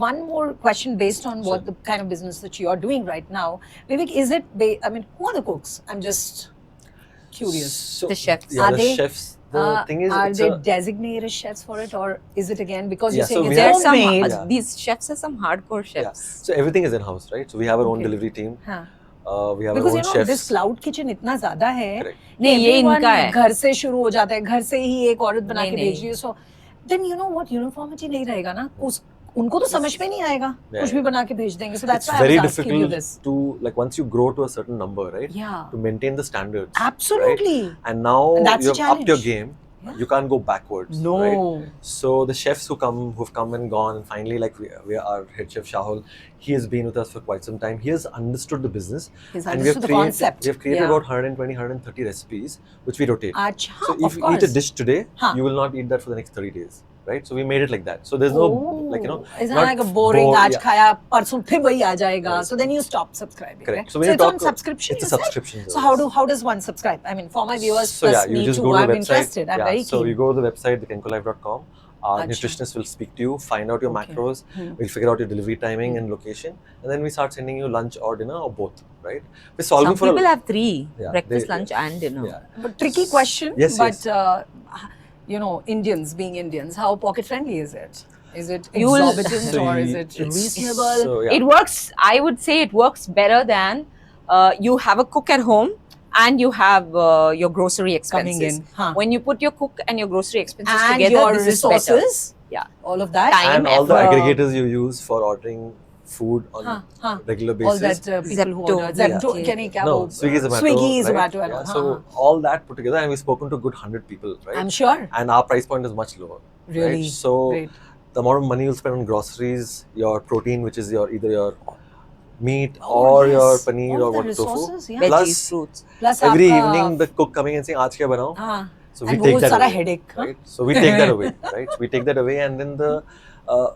one more question based on what Sure. the kind of business that you are doing right now, Vivek. Is it? I mean, who are the cooks? I'm just curious. So, The chefs. Yeah, Are the they- chefs. The thing is, are it's they a, designated chefs for it, or is it again because Yeah, you're saying so it's we have- There's some homemade? Yeah. these chefs are some hardcore chefs. so everything is in house, right? So we have our own Okay. delivery team. हाँ. We have Because our you own know chefs. this cloud kitchen इतना ज़्यादा है Correct. नहीं, ये everyone इनका है। घर से शुरू हो जाता है घर से ही एक औरत बना नहीं, के नहीं। भेज रही है so then you know what uniformity नहीं रहेगा ना उनको तो समझ में नहीं आएगा Yeah, कुछ भी बना के भेज देंगे so that's It's why very I was asking you difficult this to, like, once you grow to a certain number, right? yeah To maintain the standards. Right? absolutely And now And that's you a have upped your challenge. game. Yeah. You can't go backwards. no Right? So the chefs who've come and gone, and finally, like we our head chef Shahul, he has been with us for quite some time. He has understood the business, he's and we have understood the created concept we have created yeah. about 120, 130 recipes, which we rotate. अच्छा So if of you course eat a dish today, Huh. you will not eat that for the next 30 days, right? So we made it like that. So there's no, like, it's not like a boring bore- आज yeah. खाया परसों फिर वही आ जाएगा Right. so then you stop subscribing Correct. right? So when you it's talk on subscription it's you a said? subscription. So how does one subscribe? I mean, for my viewers So plus yeah, you me just too, go to the I'm website. interested. I'm Yeah, very so keen. you go to the website, thekenkolifelife.com. Our Acha. nutritionist will speak to you, find out your Okay. macros. Hmm. We'll figure out your delivery timing and location, and then we start sending you lunch or dinner or both. Right? We're solving Some for people have 3 Yeah, breakfast, they- lunch, and dinner. Yeah. But tricky question. Yes, but you know, Indians being Indians, how pocket friendly is it? Is it You will- exorbitant So or you- is it it's- reasonable? So, yeah. It works. I would say it works better than you have a cook at home and you have your grocery expenses. Coming in, huh. When you put your cook and your grocery expenses And together, your this is better. resources, Yeah. all of that. Time, and all the effort. aggregators you use for ordering food on regular All basis. that people who Zepto. order Zepto, Yeah. can he क्या No, वो, Swiggy, Zomato. Swiggy, right? Zomato, and Yeah, all. so all that put together, and we've spoken to a good 100 people, right? I'm sure. And our price point is much lower. Really? Right? So Great. the amount of money you'll spend on groceries, your protein, which is your either your meat Oh, or yes. your paneer All or the what tofu. resources, yeah. Veggies, Plus, fruits. Plus every आपका- evening the cook coming and saying, "Aaj kya banao?" हाँ. So And we take वो that सारा away, headache, huh? right? So we take that away, right? We take that away, and then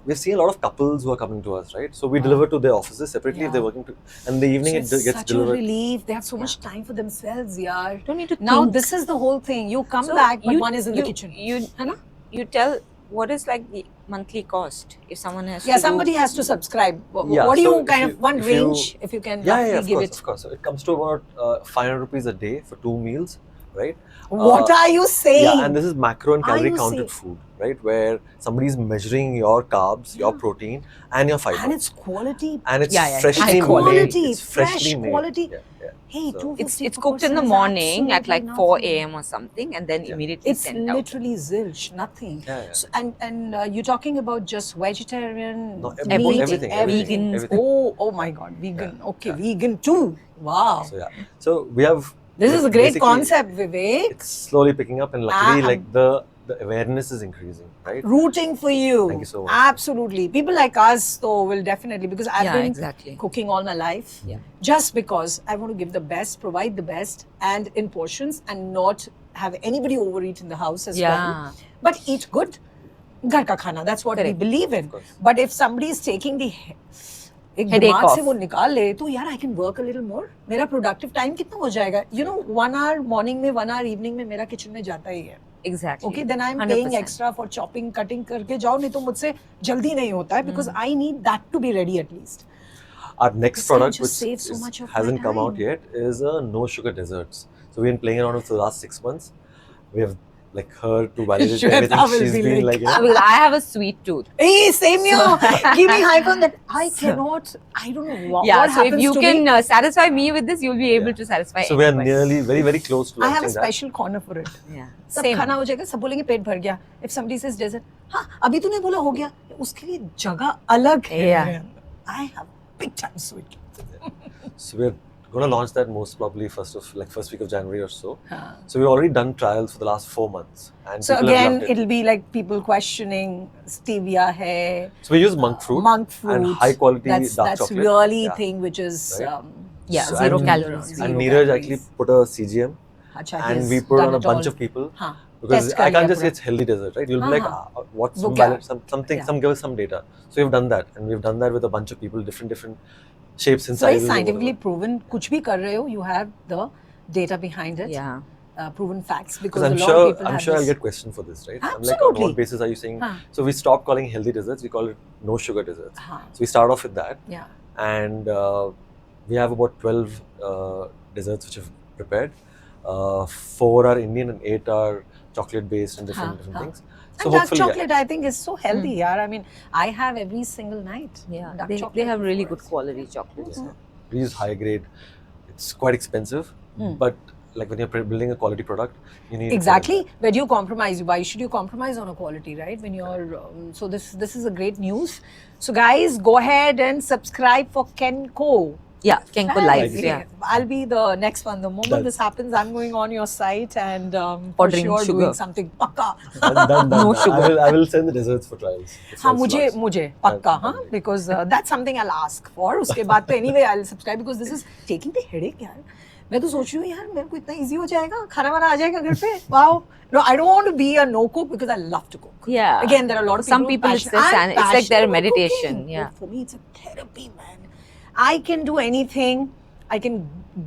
we've seen a lot of couples who are coming to us, right? So we deliver to their offices separately if they're working to, and in the evening So it it's gets such a delivered. relief. They have so much time for themselves, yaar. Don't need to Now think. this is the whole thing. You come So back, but you- one is in the kitchen. You है ना? you tell what is like the monthly cost if someone has Yeah, to somebody has to subscribe. Yeah, What do so you if kind you- of one if you- range, if you can Yeah, roughly of give course, it? of course. So it comes to about 500 rupees a day for 2 meals, right? What are you saying? Yeah, and this is macro and Are calorie you counted saying- food, right? Where somebody's measuring your carbs, your protein, and your fiber. And it's quality. And it's Yeah, yeah. freshly High quality, made. It's fresh freshly made. quality. Yeah, yeah. Hey, So- 250 It's per cooked in person the is morning at like absolutely 4 nothing. a.m. or something, and then Yeah. immediately It's sent out. literally zilch, nothing. Yeah, yeah. So, and you're talking about just vegetarian, No, meat, everything, everything, vegans. everything. Oh my God, vegan. Yeah, Okay, yeah. vegan too. Wow. So yeah. So we have. This is a great basically, concept, Vivek. It's slowly picking up, and luckily, Ah, like the awareness is increasing, right? Rooting for you. Thank you so much. Absolutely. People like us, though, will definitely, because I've Yeah, been exactly. cooking all my life. Yeah. Just because I want to give the best, provide the best, and in portions, and not have anybody overeat in the house as Yeah. well. But eat good. Ghar ka khana. That's what Correct. we believe in. Of course. But if somebody is taking the एक Headache दिमाग से off. वो निकाल ले तो यार I can work a little more मेरा productive time कितना हो जाएगा यू नो 1 hour मॉर्निंग में 1 hour इवनिंग में मेरा किचन में जाता ही है Exactly. Okay then I am paying 100%. Extra for chopping cutting करके जाओ नहीं तो मुझसे जल्दी नहीं होता है because I need that to be ready at least Our next This product, just which saves so much of my hasn't come out time. yet, is no sugar desserts. So we've been playing around with it for the last 6 months. We have like her to validate Shweta everything. will She's be been like, like, Well, I have a sweet tooth. Hey, same here. Give me high on that. I cannot. I don't know what, Yeah, what so if happens you to can me. satisfy me with this, you'll be able Yeah. to satisfy So we are anybody. nearly very, very close to I have a launching that. special corner for it. Yeah. सब खाना हो जाएगा सब बोलेंगे पेट भर गया if somebody says desert हाँ अभी तूने बोला हो गया उसके लिए जगह अलग है Yeah. I have big time sweet So we're going to launch that most probably first week of January or so. हाँ. So we've already done trials for the last 4 months, and So people have again loved it. it'll be like people questioning stevia hai So we use monk fruit, monk fruit and high quality that's dark chocolate. really Yeah. thing which is Right. Yeah, So- zero and- calories. zero And Neeraj calories. actually put a CGM, Acha, and he's we put it done on a it bunch all. of people. हाँ. Because Test I कर can't लिया just say पूरा. it's healthy dessert, right? You'll be like, हाँ. what's वो some क्या? valid, something, Yeah. some give us some data. So we've done that, and we've done that with a bunch of people, different shapes and It's very sizes. or scientifically whatever. proven कुछ भी कर रहे हो you have the data behind it Yeah. proven facts because Because a I'm lot of sure, people I'm have sure I'll this. get questioned for this, right? I'm like, on Absolutely. what basis are you saying? Huh. So we stopped calling healthy desserts. We call it no sugar desserts. Huh. So we start off with that, Yeah. and we have about 12 desserts which we've prepared. 4 are Indian and 8 are chocolate based and different Huh. things. And dark hopefully, chocolate, I think, is so healthy, yaar. I mean, I have every single night. Yeah. dark They chocolate have really good before. quality chocolates. Yeah. We use high grade. It's quite expensive, but like when you're building a quality product, you need Exactly. Where do you compromise? Why should you compromise on a quality, right? When you're so this is a great news. So guys, go ahead and subscribe for Kenko. Yeah, Kenko Live. Live, Yeah. I'll be the next one. The moment Done. this happens, I'm going on your site and for Ordering sure sugar. doing something pakka. Done. No sugar. I will send the desserts for trials. It's हाँ all मुझे slots. मुझे पक्का हाँ Definitely. because that's something I'll ask for उसके बाद तो anyway I'll subscribe because this is taking the headache यार मैं तो सोच रही हूँ यार मेरे को इतना easy हो जाएगा खाना वाना आ जाएगा घर पे wow no I don't want to be a no cook because I love to cook Yeah. again there are a lot of Some people people who are it's like passionate their about meditation. cooking. Yeah. But for me it's a therapy man I can do anything I can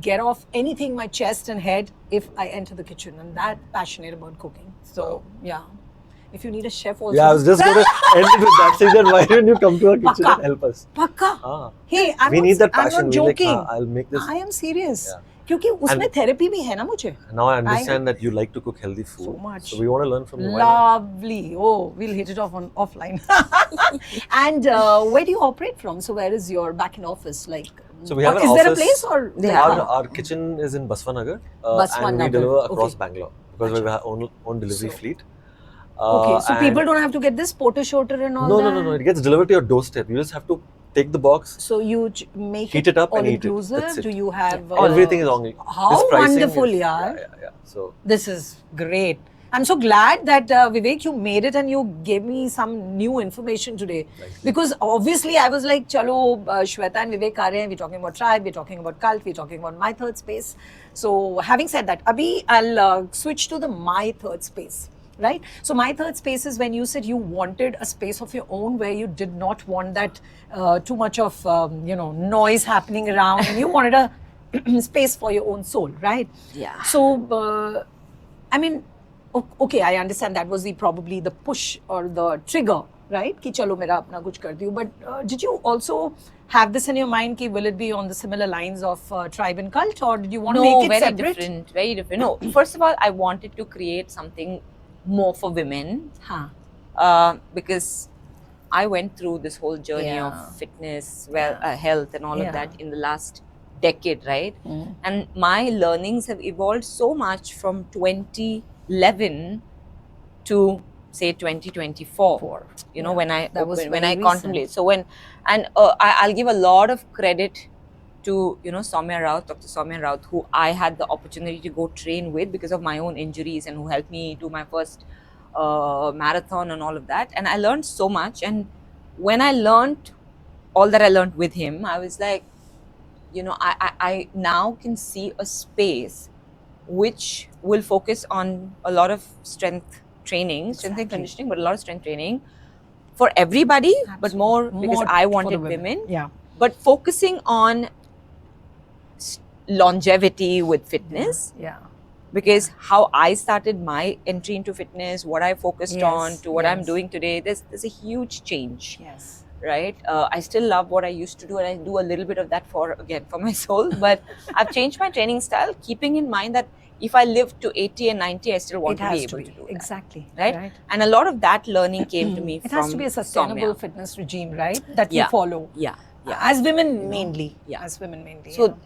get off anything my chest and head if I enter the kitchen I'm that passionate about cooking so yeah if you need a chef also Yeah, I was just going to end it with that. Saying that why don't you come to our kitchen Pakka. and help us? पक्का Ah. Hey, We need that I'm passion. not We're like, joking. I'll make this. I am serious. Yeah. क्योंकि उसमें And- therapy भी है ना मुझे. Now I understand that you like to cook healthy food. So much. So we want to learn from you. Why not? Lovely. Oh, we'll hit it off on offline. And where do you operate from? So where is your back in office? Like, So we have or an is there a office- place or? Yeah. Our kitchen is in Baswanagar, and we Baswanagar, deliver across okay. Bangalore because we have our own delivery So- fleet. Okay, so and- people don't have to get this porter shorter and all No, that. no. It gets delivered to your doorstep. You just have to take the box, So you make heat it up all and eat it. inclusive? That's it. Do you have Everything is on. How This pricing wonderful, is, yaar. Yeah. So This is great. I'm so glad that Vivek, you made it and you gave me some new information today. Thank you. Because obviously I was like, chalo, Shweta and Vivek are here. We're talking about tribe, we're talking about cult, we're talking about my third space. So having said that, Abhi, I'll switch to the my third space. Right? So my third space is when you said you wanted a space of your own where you did not want that too much of noise happening around, and you wanted a space for your own soul, right? Yeah. So I mean, okay, I understand that was probably the push or the trigger, right? Ki chalo mera apna kuch kar diyo. But did you also have this in your mind? Ki will it be on the similar lines of tribe and cult, or did you want to make it very separate? different. Very different. No, first of all, I wanted to create something more for women because I went through this whole journey Yeah. of fitness, health, and all Yeah. of that in the last decade, right? Mm. And my learnings have evolved so much from 2011 to say 2024. You know, Yeah. when I That was when very I recent. contemplate. So I'll give a lot of credit to Soumya Raut, Dr. Soumya Raut, who I had the opportunity to go train with because of my own injuries, and who helped me do my first marathon and all of that. And I learned so much. And when I learned all that I learned with him, I was like, I now can see a space which will focus on a lot of strength training, strength and Exactly. conditioning, but a lot of strength training for everybody, but more because More I for the wanted women. Yeah. But focusing on longevity with fitness, Yeah. because how I started my entry into fitness, what I focused Yes, on to what I'm yes. doing today, there's a huge change, Yes. right? I still love what I used to do, and I do a little bit of that for my soul. But I've changed my training style, keeping in mind that if I live to 80 and 90, I still want to be able to do that. Exactly. Right? And a lot of that learning came to me It from has to be a sustainable Soumya. fitness regime, right? That Yeah. you follow. Yeah. As women mainly. Yeah. As women mainly. So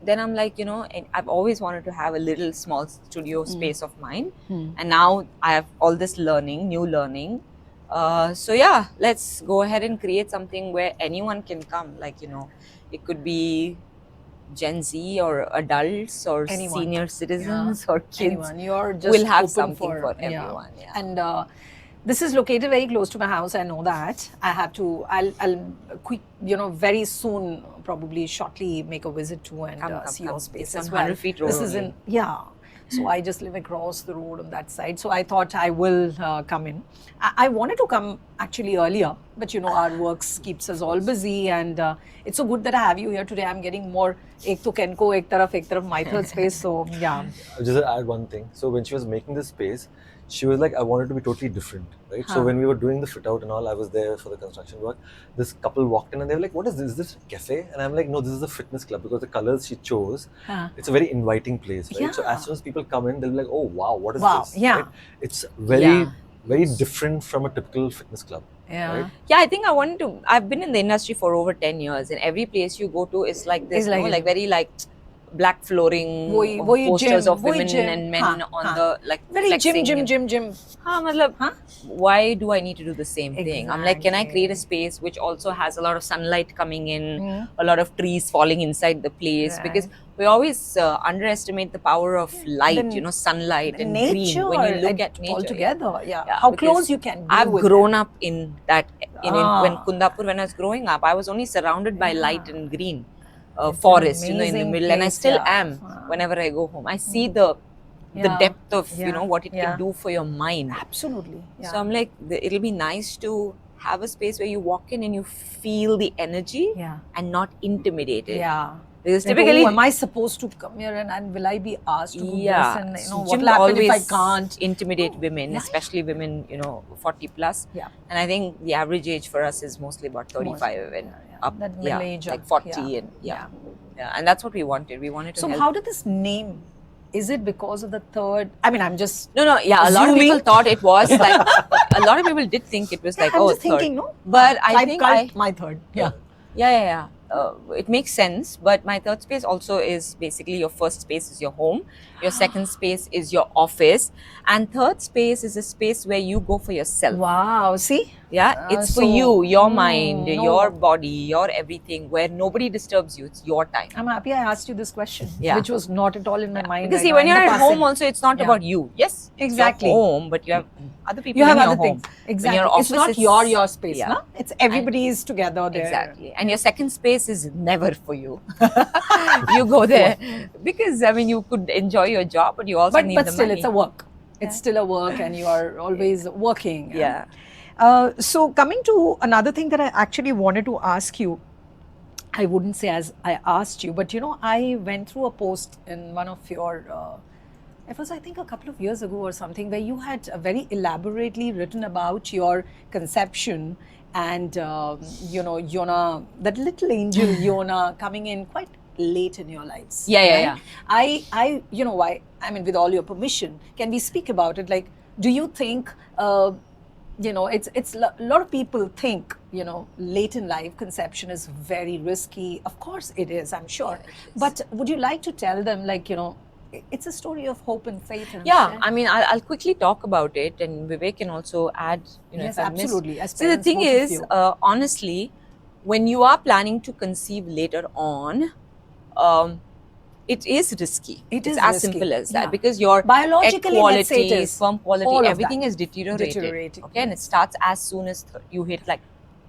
then I'm like, and I've always wanted to have a little small studio space of mine, and now I have all this new learning. So yeah, let's go ahead and create something where anyone can come. Like, it could be Gen Z or adults or Anyone. senior citizens or kids. Anyone. You're just We'll have open something for everyone. Yeah. And this is located very close to my house. I know that. I'll quick, very soon, probably shortly, make a visit to and see your space It's as on well. 100 feet road This is only. So I just live across the road on that side. So I thought I will come in. I wanted to come actually earlier, but our works keeps us all busy, and it's so good that I have you here today. I'm getting more ek to Kenko, ek taraf my third space. So yeah. I'll just add one thing. So when she was making this space, she was like, I wanted to be totally different, right? So when we were doing the fit out and all, I was there for the construction work. This couple walked in and they were like, what is this? Is this a cafe? And I'm like, no, this is a fitness club, because the colors she chose, it's a very inviting place, right? So as soon as people come in, they'll be like, oh wow, what is this? Yeah. Right? It's very different from a typical fitness club. Yeah. Right? Yeah, I think I've been in the industry for over 10 years, and every place you go to is like this, It's very black flooring, wohi posters gym, of wohi women gym. and men on the Very flexing gym. and- why do I need to do the same thing? I'm like, can I create a space which also has a lot of sunlight coming in, a lot of trees falling inside the place? Because we always underestimate the power of light, sunlight and nature, green. When you look at nature, altogether, how because close you can be I've with grown up in that. When Kundapur, when I was growing up, I was only surrounded by light and green. Forest, in the amazing middle, and I place, still am whenever I go home. I see the depth of what it can do for your mind. Absolutely. Yeah. So I'm like, it'll be nice to have a space where you walk in and you feel the energy and not intimidated. Yeah. Because Like, typically, am I supposed to come here and will I be asked to do this? And what gym will happen if I always can't? intimidate women, especially women, 40 plus. Yeah. And I think the average age for us is mostly about 35 and up. That middle age like up, 40 and and that's what we wanted. We wanted to So help. how did this name? Is it because of the third? I mean, I'm just No, a lot of assuming. people thought it was like, a lot of people did think it was like, I'm just third. thinking, no? But I Tribe think cult, my third. Yeah. Yeah. It makes sense, but my third space also is basically your first space is your home, your second space is your office, and third space is a space where you go for yourself. Wow. See? Yeah, it's for so- you, your mind, no. your body, your everything, where nobody disturbs you. It's your time. I'm happy I asked you this question, Yeah. which was not at all in my mind. Because right see, now, when in you're the at home, passing. also, it's not Yeah. about you. Yes, it's Exactly. your home, but you have other people You have in your other home. things. When Exactly. your It's office not is- your space, yeah. no? It's everybody's together there. Exactly. And your second space is never for you. You go there because, I mean, you could enjoy your job, but you also need But the still, money. it's a work. It's still a work, and you are always working. Yeah. So coming to another thing that I actually wanted to ask you, I wouldn't say as I asked you, but you know, I went through a post in one of your, it was I think a couple of years ago or something, where you had very elaborately written about your conception and, you know, Yona, that little angel Yona coming in quite late in your lives. Yeah, yeah, right? yeah. I, you know, why? I mean, with all your permission, can we speak about it? Like, do you think, you know, it's a lot of people think, you know, late in life conception is very risky. Of course, it is. I'm sure. Yeah, it is. But would you like to tell them, like, you know, it's a story of hope and faith. And Yeah, I mean, I'll quickly talk about it, and Vivek can also add. You know, yes, if I missed. absolutely. As So the parents, thing both of is, you. honestly, when you are planning to conceive later on, it is risky. It It's is as risky, simple as yeah. that, because your egg Biologically, let's say it quality, is. sperm All quality, of everything that. is deteriorated. Deteriorating, Okay, and it starts as soon as you hit like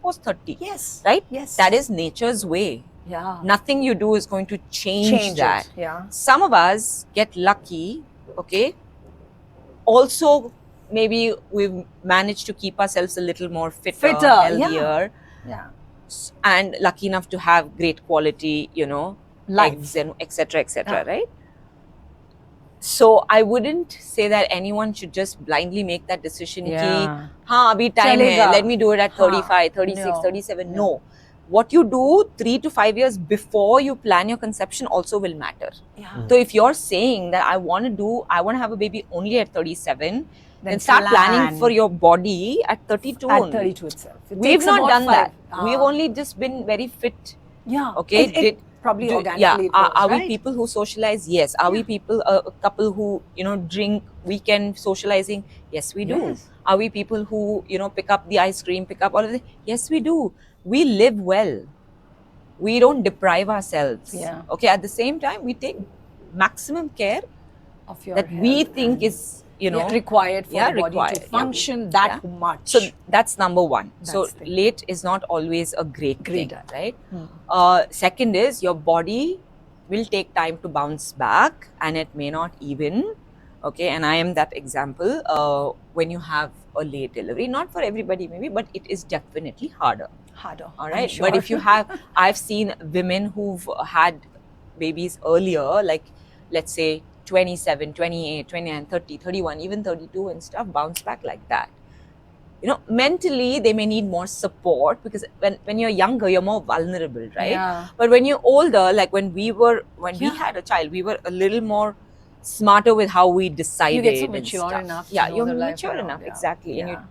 post 30. Yes. Right. Yes. That is nature's way. Yeah. Nothing you do is going to change that. it. Yeah. Some of us get lucky, okay. Also, maybe we've managed to keep ourselves a little more fitter, Fitter, yeah. healthier, Yeah. and lucky enough to have great quality, you know, Life. eggs and etc. Yeah. right? So I wouldn't say that anyone should just blindly make that decision. Ki, Yeah. हाँ अभी time चलेगा. है, let me do it at हाँ. 35, 36, No. 37. No. No. What you do 3 to 5 years before you plan your conception also will matter. Yeah. So if you're saying that I want to have a baby only at 37, then start planning for your body at 32 at only. 32 itself. It We've takes not about done that. 5. We've only just been very fit. Yeah. Okay, It probably organically. yeah. it Are, was, are we right? people who socialize? Yes. Are we people a couple who, you know, drink weekend socializing? Yes, we do. Yes. Are we people who, you know, pick up the ice cream, pick up all of it? Yes, we do. We live well. We don't deprive ourselves. Yeah. Okay. At the same time, we take maximum care Of your that we health think and- is, you know, required for yeah, the body required, to yeah. function that Yeah. much. So that's number one. So That's the- late is not always a great Great. thing, right? Hmm. Second is your body will take time to bounce back, and it may not even. Okay, and I am that example. When you have a late delivery, not for everybody maybe, but it is definitely harder. harder. All I'm right, sure. but if you have, I've seen women who've had babies earlier, like let's say 27, 28, 29, 30, 31, even 32 and stuff, bounce back like that. You know, mentally they may need more support, because when you're younger, you're more vulnerable, right? Yeah. But when you're older, like when we Yeah. had a child, we were a little more smarter with how we decided. You get so and mature stuff. enough. To Yeah, know you're the life mature around, enough, yeah. exactly. And Yeah.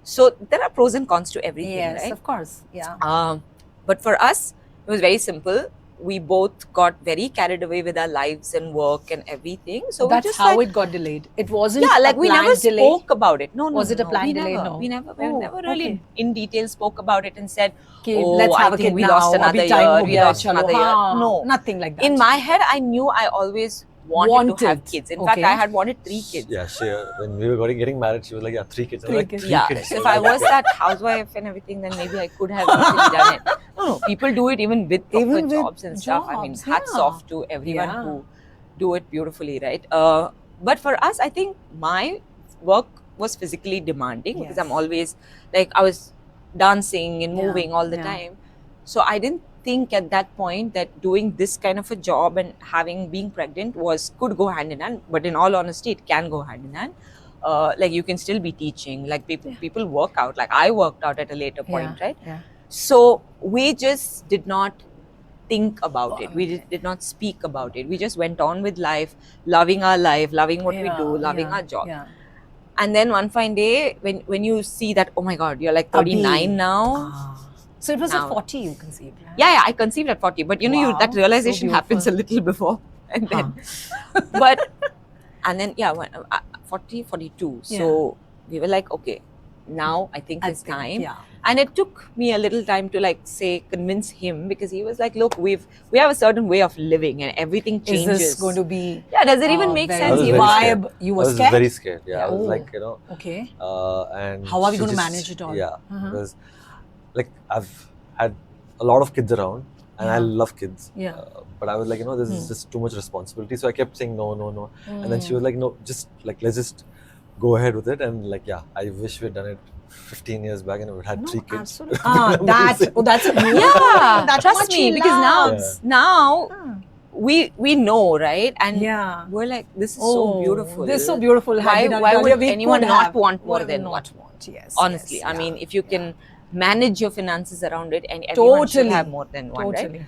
so there are pros and cons to everything, Yes, right? of course. Yeah. But for us, it was very simple. We both got very carried away with our lives and work and everything. So That's we just how like, it got delayed. It wasn't. yeah, like a we never planned delay. spoke about it. No, Was it a no, planned we delay? never, No. we never Oh, really okay. in detail spoke about it and said, कि oh, let's have I a think kid we now. lost another अभी time year, हो we गया, lost चलो, another year. हाँ, No. nothing like that. In my head, I knew I always wanted to have Wanted. kids. In fact, Okay. I had wanted 3 kids. Yeah, when we were getting married, she was like, yeah, 3 kids. I was Three like, kids. 3 Yeah, kids. so if I was that housewife and everything, then maybe I could have easily done it. No, people do it even with proper Even with jobs and stuff. I mean, jobs, hats yeah. off to everyone Yeah. who do it beautifully, right? But for us, I think my work was physically demanding, because Yes. I'm always like, I was dancing and Yeah, moving all the yeah. time. So I didn't think at that point that doing this kind of a job and being pregnant could go hand in hand. But in all honesty, it can go hand in hand. Like you can still be teaching. Like people work out. Like I worked out at a later point, right? Yeah. So we just did not think about it. We did not speak about it. We just went on with life, loving our life, loving what we do, loving our job. Yeah. And then one fine day, when you see that, oh my God, you're like 39 now. So it was Now- at 40 you conceived, right? Yeah, I conceived at 40, but you know, Wow, that so realization happens a beautiful. little before, and then, and then, 40, 42. So we were like, okay, now I think is time. Yeah. And it took me a little time to like say convince him, because he was like, look, we have a certain way of living and everything changes. Is this going to be? Yeah, does it even make very sense? I was He very was- scared. vibe? You I were was scared? very scared. Yeah, I was Oh. like, Okay. and How are we she gonna just- manage it all? Yeah, Uh-huh. because like I've had a lot of kids around, and I Yeah. love kids. Yeah. But I was like, this is just too much responsibility. So I kept saying no, no, no. And then she was like, no, just like let's just go ahead with it. And like, yeah, I wish we'd done it 15 years back and we had 3 kids. Absolutely. Amazing. That's a Yeah, That trust much me, he because loves. now Ah. we know, right? And Yeah. we're like, this is so beautiful. This is so beautiful. Had Why, we done why it would earlier, we anyone could not have. want more Would than not what? want? Yes. Honestly, yes, I yeah. mean, if you can manage your finances around it, and everyone should Totally. have more than one, right? Totally.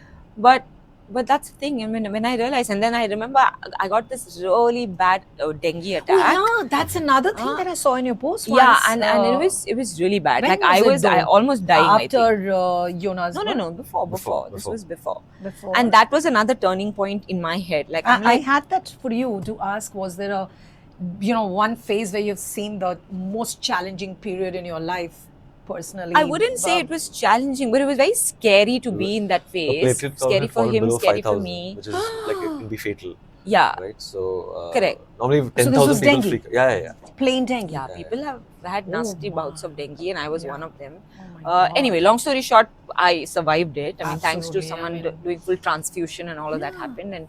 But that's the thing. I mean, when I realized, and then I remember I got this really bad dengue attack. Oh, yeah, that's another thing Ah. that I saw in your post. Yeah, once, and it was really bad. when Like was it I though? almost dying. I think. after Jonas. No, before. Before. This was before. Before. And that was another turning point in my head. Like I'm I like, had that for you to ask, was there a one phase where you've seen the most challenging period in your life personally? I wouldn't say it was challenging, but it was very scary to be in that The phase. platelet count Scary had for fallen him, below scary for 5,000, me. which is like it can be fatal, Yeah, right? So Correct. Normally this 10,000 was people dengue? freak. Yeah. plain dengue. yeah. People have had nasty wow. bouts of dengue, and I was Yeah. one of them. Oh my God. Anyway, long story short, I survived it. I mean, thanks to Absolutely, I someone mean- doing full transfusion and all of that happened.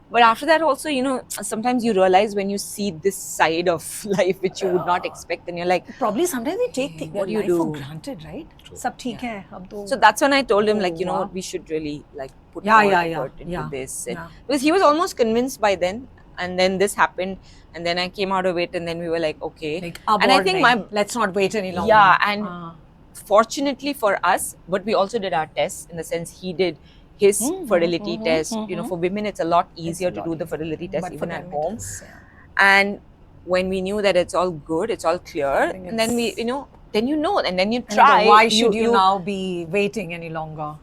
But after that, also, sometimes you realize when you see this side of life which you would not expect, and you're like, Probably sometimes we take what do you life for do? granted, right? True. Sab theek hai, ab to. so that's when I told him, like, Oh, you know wow. what, we should really like put Yeah, more yeah, effort yeah, into yeah, this. And yeah. because he was almost convinced by then, and then this happened, and then I came out of it, and then we were like, okay. Like, ab and I aur think nahi. Let's not wait any longer. Yeah, and Ah. fortunately for us, but we also did our tests, in the sense he did his fertility test. For women it's a lot easier to do the fertility test But for even at them it home. is, yeah. And when we knew that it's all good, it's all clear, think and then we, it's- and then you And try. then why should you now be waiting any longer?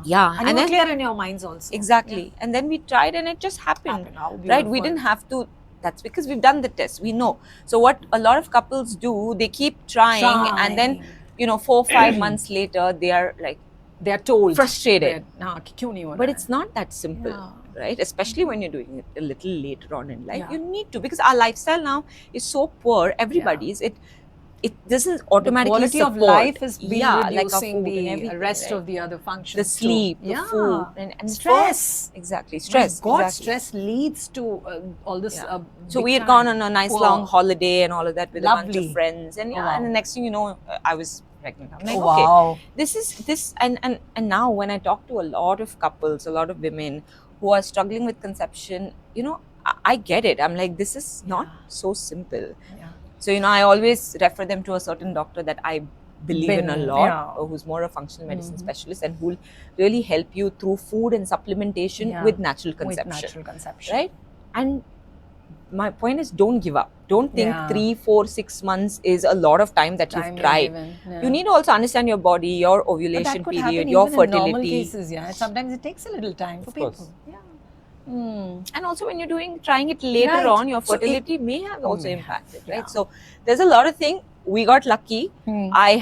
Yeah, and, and you were then- clear in your minds also. Exactly. And then we tried, and it just happened. Happened. How Right? We beautiful. didn't have to. That's because we've done the test. We know. So what a lot of couples do, they keep trying, and then 4 or 5 months later, they are like They are told. frustrated. Nah, kyun nahi ho But raha it's not that simple, Yeah. right? Especially when you're doing it a little later on in life. Yeah. You need to, because our lifestyle now is so poor. Everybody's it doesn't automatically the quality support. of life is being like our reducing food and the everything, rest right? of the other functions. the sleep, too. the yeah. food, and Stress. Exactly, stress. My God, exactly. stress leads to all this. Yeah. So big we had time. gone on a nice Poor. long holiday and all of that with a bunch Lovely. of friends, and Oh, wow. and the next thing you know, I was pregnant. I'm like, Oh, okay, wow. this and now when I talk to a lot of couples, a lot of women who are struggling with conception, I get it. I'm like, this is not so simple. Yeah. So I always refer them to a certain doctor that I believe in a Been- lot, yeah. or who's more a functional medicine specialist, and who'll really help you through food and supplementation Yeah. with natural With conception, natural conception. right? And my point is, don't give up. Don't think Yeah. 3, 4, 6 months is a lot of time that Time you've you're tried. given, yeah. You need to also understand your body, your But ovulation that could period, happen your even in normal fertility. cases, yeah. Sometimes it takes a little time for Of course. people. Yeah. Hmm. And also when you're trying it later Right. on, your So it- fertility may have also may have, impacted, yeah. right? So there's a lot of things. We got lucky. Hmm. I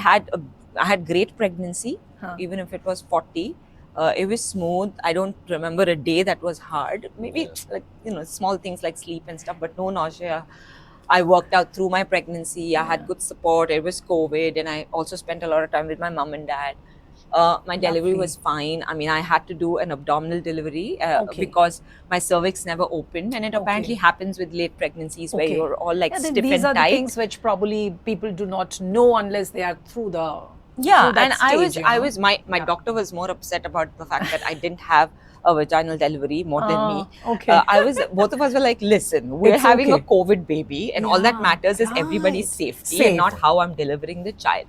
had great pregnancy, Huh. even if it was 40. It was smooth. I don't remember a day that was hard. Maybe small things like sleep and stuff, but no nausea. I worked out through my pregnancy. I had good support. It was COVID, and I also spent a lot of time with my mom and dad. My delivery Lovely. was fine. I mean, I had to do an abdominal delivery Okay. because my cervix never opened, and it Okay. apparently happens with late pregnancies where Okay. you're all like Yeah, stiff these and are the tight. things which probably people do not know unless they are through the. Yeah, through that and I was, stage, my Yeah. doctor was more upset about the fact that I didn't have a vaginal delivery more than me. Okay. Both of us were like, listen, we're It's having okay. a COVID baby, and all that Yeah, matters is everybody's right. safety Safe. and not how I'm delivering the child.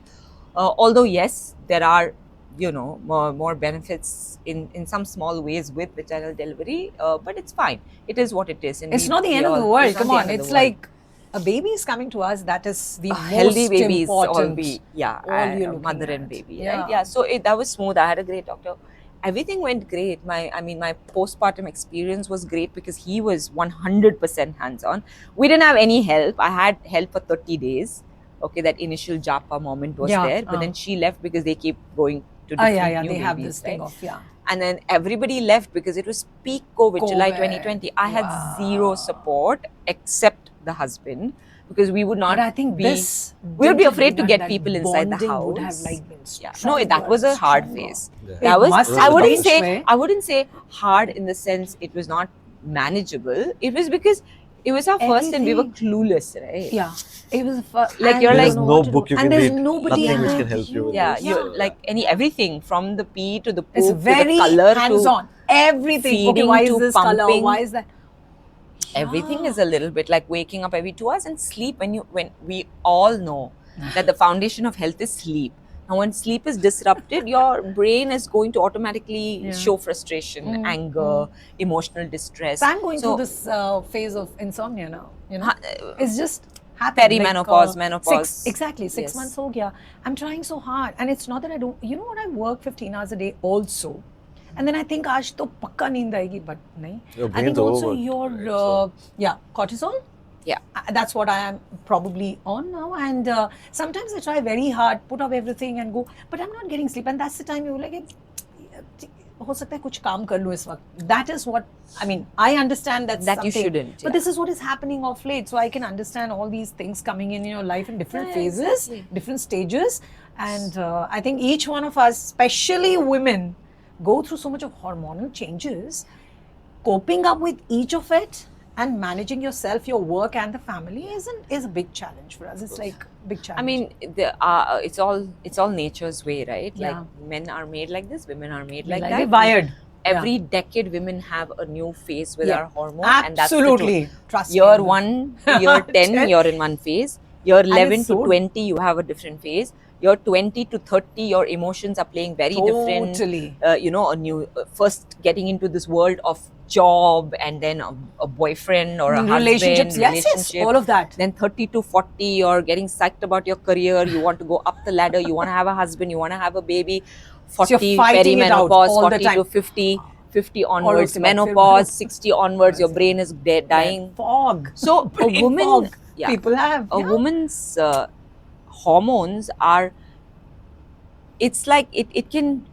Although, yes, there are, more benefits in some small ways with vaginal delivery, but it's fine. It is what it is. And It's not the end of the it's world. not Come the on. end of It's the world. like a baby is coming to us. That is the A most healthy babies all important. be all and you're looking mother at. and baby, Yeah. right? Yeah, so that was smooth. I had a great doctor. Everything went great. My postpartum experience was great because he was 100% hands-on. We didn't have any help. I had help for 30 days. okay, that initial japa moment was Yeah, there, but then she left because they keep going to Ah, different new they have babies, this thing right? of, yeah. And then everybody left because it was peak COVID, July COVID. 2020. I had Wow. zero support except the husband, because we would not But I think be, this we would be didn't afraid to have get that people inside the bonding house. would have like been Yeah. No, stronger that was a and hard stronger. phase. Yeah. That It was, must I have wouldn't been. say, Way. I wouldn't say hard in the sense it was not manageable. It was because it was our first and we were Everything. clueless, right? Yeah, it was Like you're There like, is no book you and can there's read. nobody Nothing which around can help you with yeah, this. you're like everything from the pee to the poop it's to very the color hands-on. Everything. Okay, feeding why is to this color? pumping. Why is that? to everything is a little bit like waking up every 2 hours and sleep. When we all know that the foundation of health is sleep. Now, when sleep is disrupted, your brain is going to automatically Yeah. show frustration, anger, emotional distress. So I'm going through this phase of insomnia now. You know, it's just happened. Perimenopause, menopause. Exactly, 6 Yes. months ho gaya. I'm trying so hard, and it's not that I don't. You know what? I work 15 hours a day also, and then I think आज तो पक्का नींद आएगी, but नहीं. Your I brain's think also overworked, your right? cortisol. Yeah. That's what I am probably on now, and sometimes I try very hard, put up everything and go, but I'm not getting sleep, and that's the time you're like, हो सकता है कुछ काम कर लूँ इस वक्त. That is what I mean. I understand that's That you something, shouldn't, but yeah. this is what is happening of late. So I can understand all these things coming in your life in different Yeah, phases, exactly. different stages, and I think each one of us, especially women, go through so much of hormonal changes. Coping up with each of it and managing yourself, your work, and the family is a big challenge for us. It's like a big challenge. I mean, it's all nature's way, right? Yeah. Like men are made like this, women are made like they're that. wired. Every decade, women have a new phase with Yeah. our hormone, and that's the Absolutely. truth. Trust me. Year 1 to year 10, 10. you're in one phase. Year 11 it's to so- 20, you have a different phase. Year 20 to 30, your emotions are playing very different. Totally. You know, a new first getting into this world of job, and then a boyfriend or a Relationships. husband, Yes, relationship. all of that. Then 30 to 40, you're getting psyched about your career. You want to go up the ladder. You want to have a husband. You want to have a baby. 40, you're fighting it out perimenopause. all the 40 time. to 50. 50 onwards, of that. menopause. 60 onwards, your brain is dying. Fog. So a Brain woman, fog. yeah, People have. a yeah. woman's hormones are. It's like it can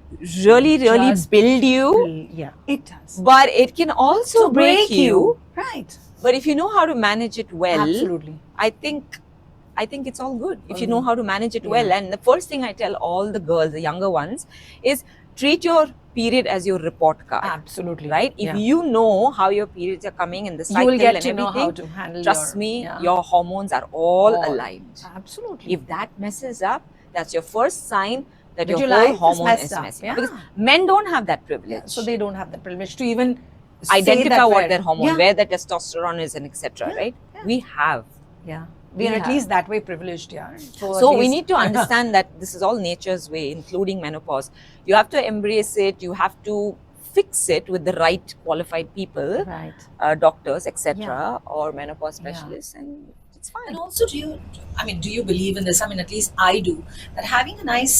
really Just build you, Yeah, it does. but it can also break you. Right. But if you know how to manage it well, Absolutely. I think it's all good if you know how to manage it well. And the first thing I tell all the girls, the younger ones, is treat your period as your report card. Absolutely. Right? If Yeah. you know how your periods are coming and the cycle you will get and to know everything, how to handle trust your, me, yeah. your hormones are all All. aligned. Absolutely. If that messes up, that's your first sign that Your your life whole is hormone messed is up. messing Yeah. up. Because men don't have that privilege. So they don't have the privilege to even say identify that what where- their hormone, Yeah. where their testosterone is, and etc. Yeah. Right? Yeah. We have. Yeah. We are at have. least that way privileged, yeah. So at we least- need to understand that this is all nature's way, including menopause. You have to embrace it. You have to fix it with the right qualified people, Right. doctors, etc., or menopause specialists, and it's fine. And also, do you believe in this? I mean, at least I do. That having a nice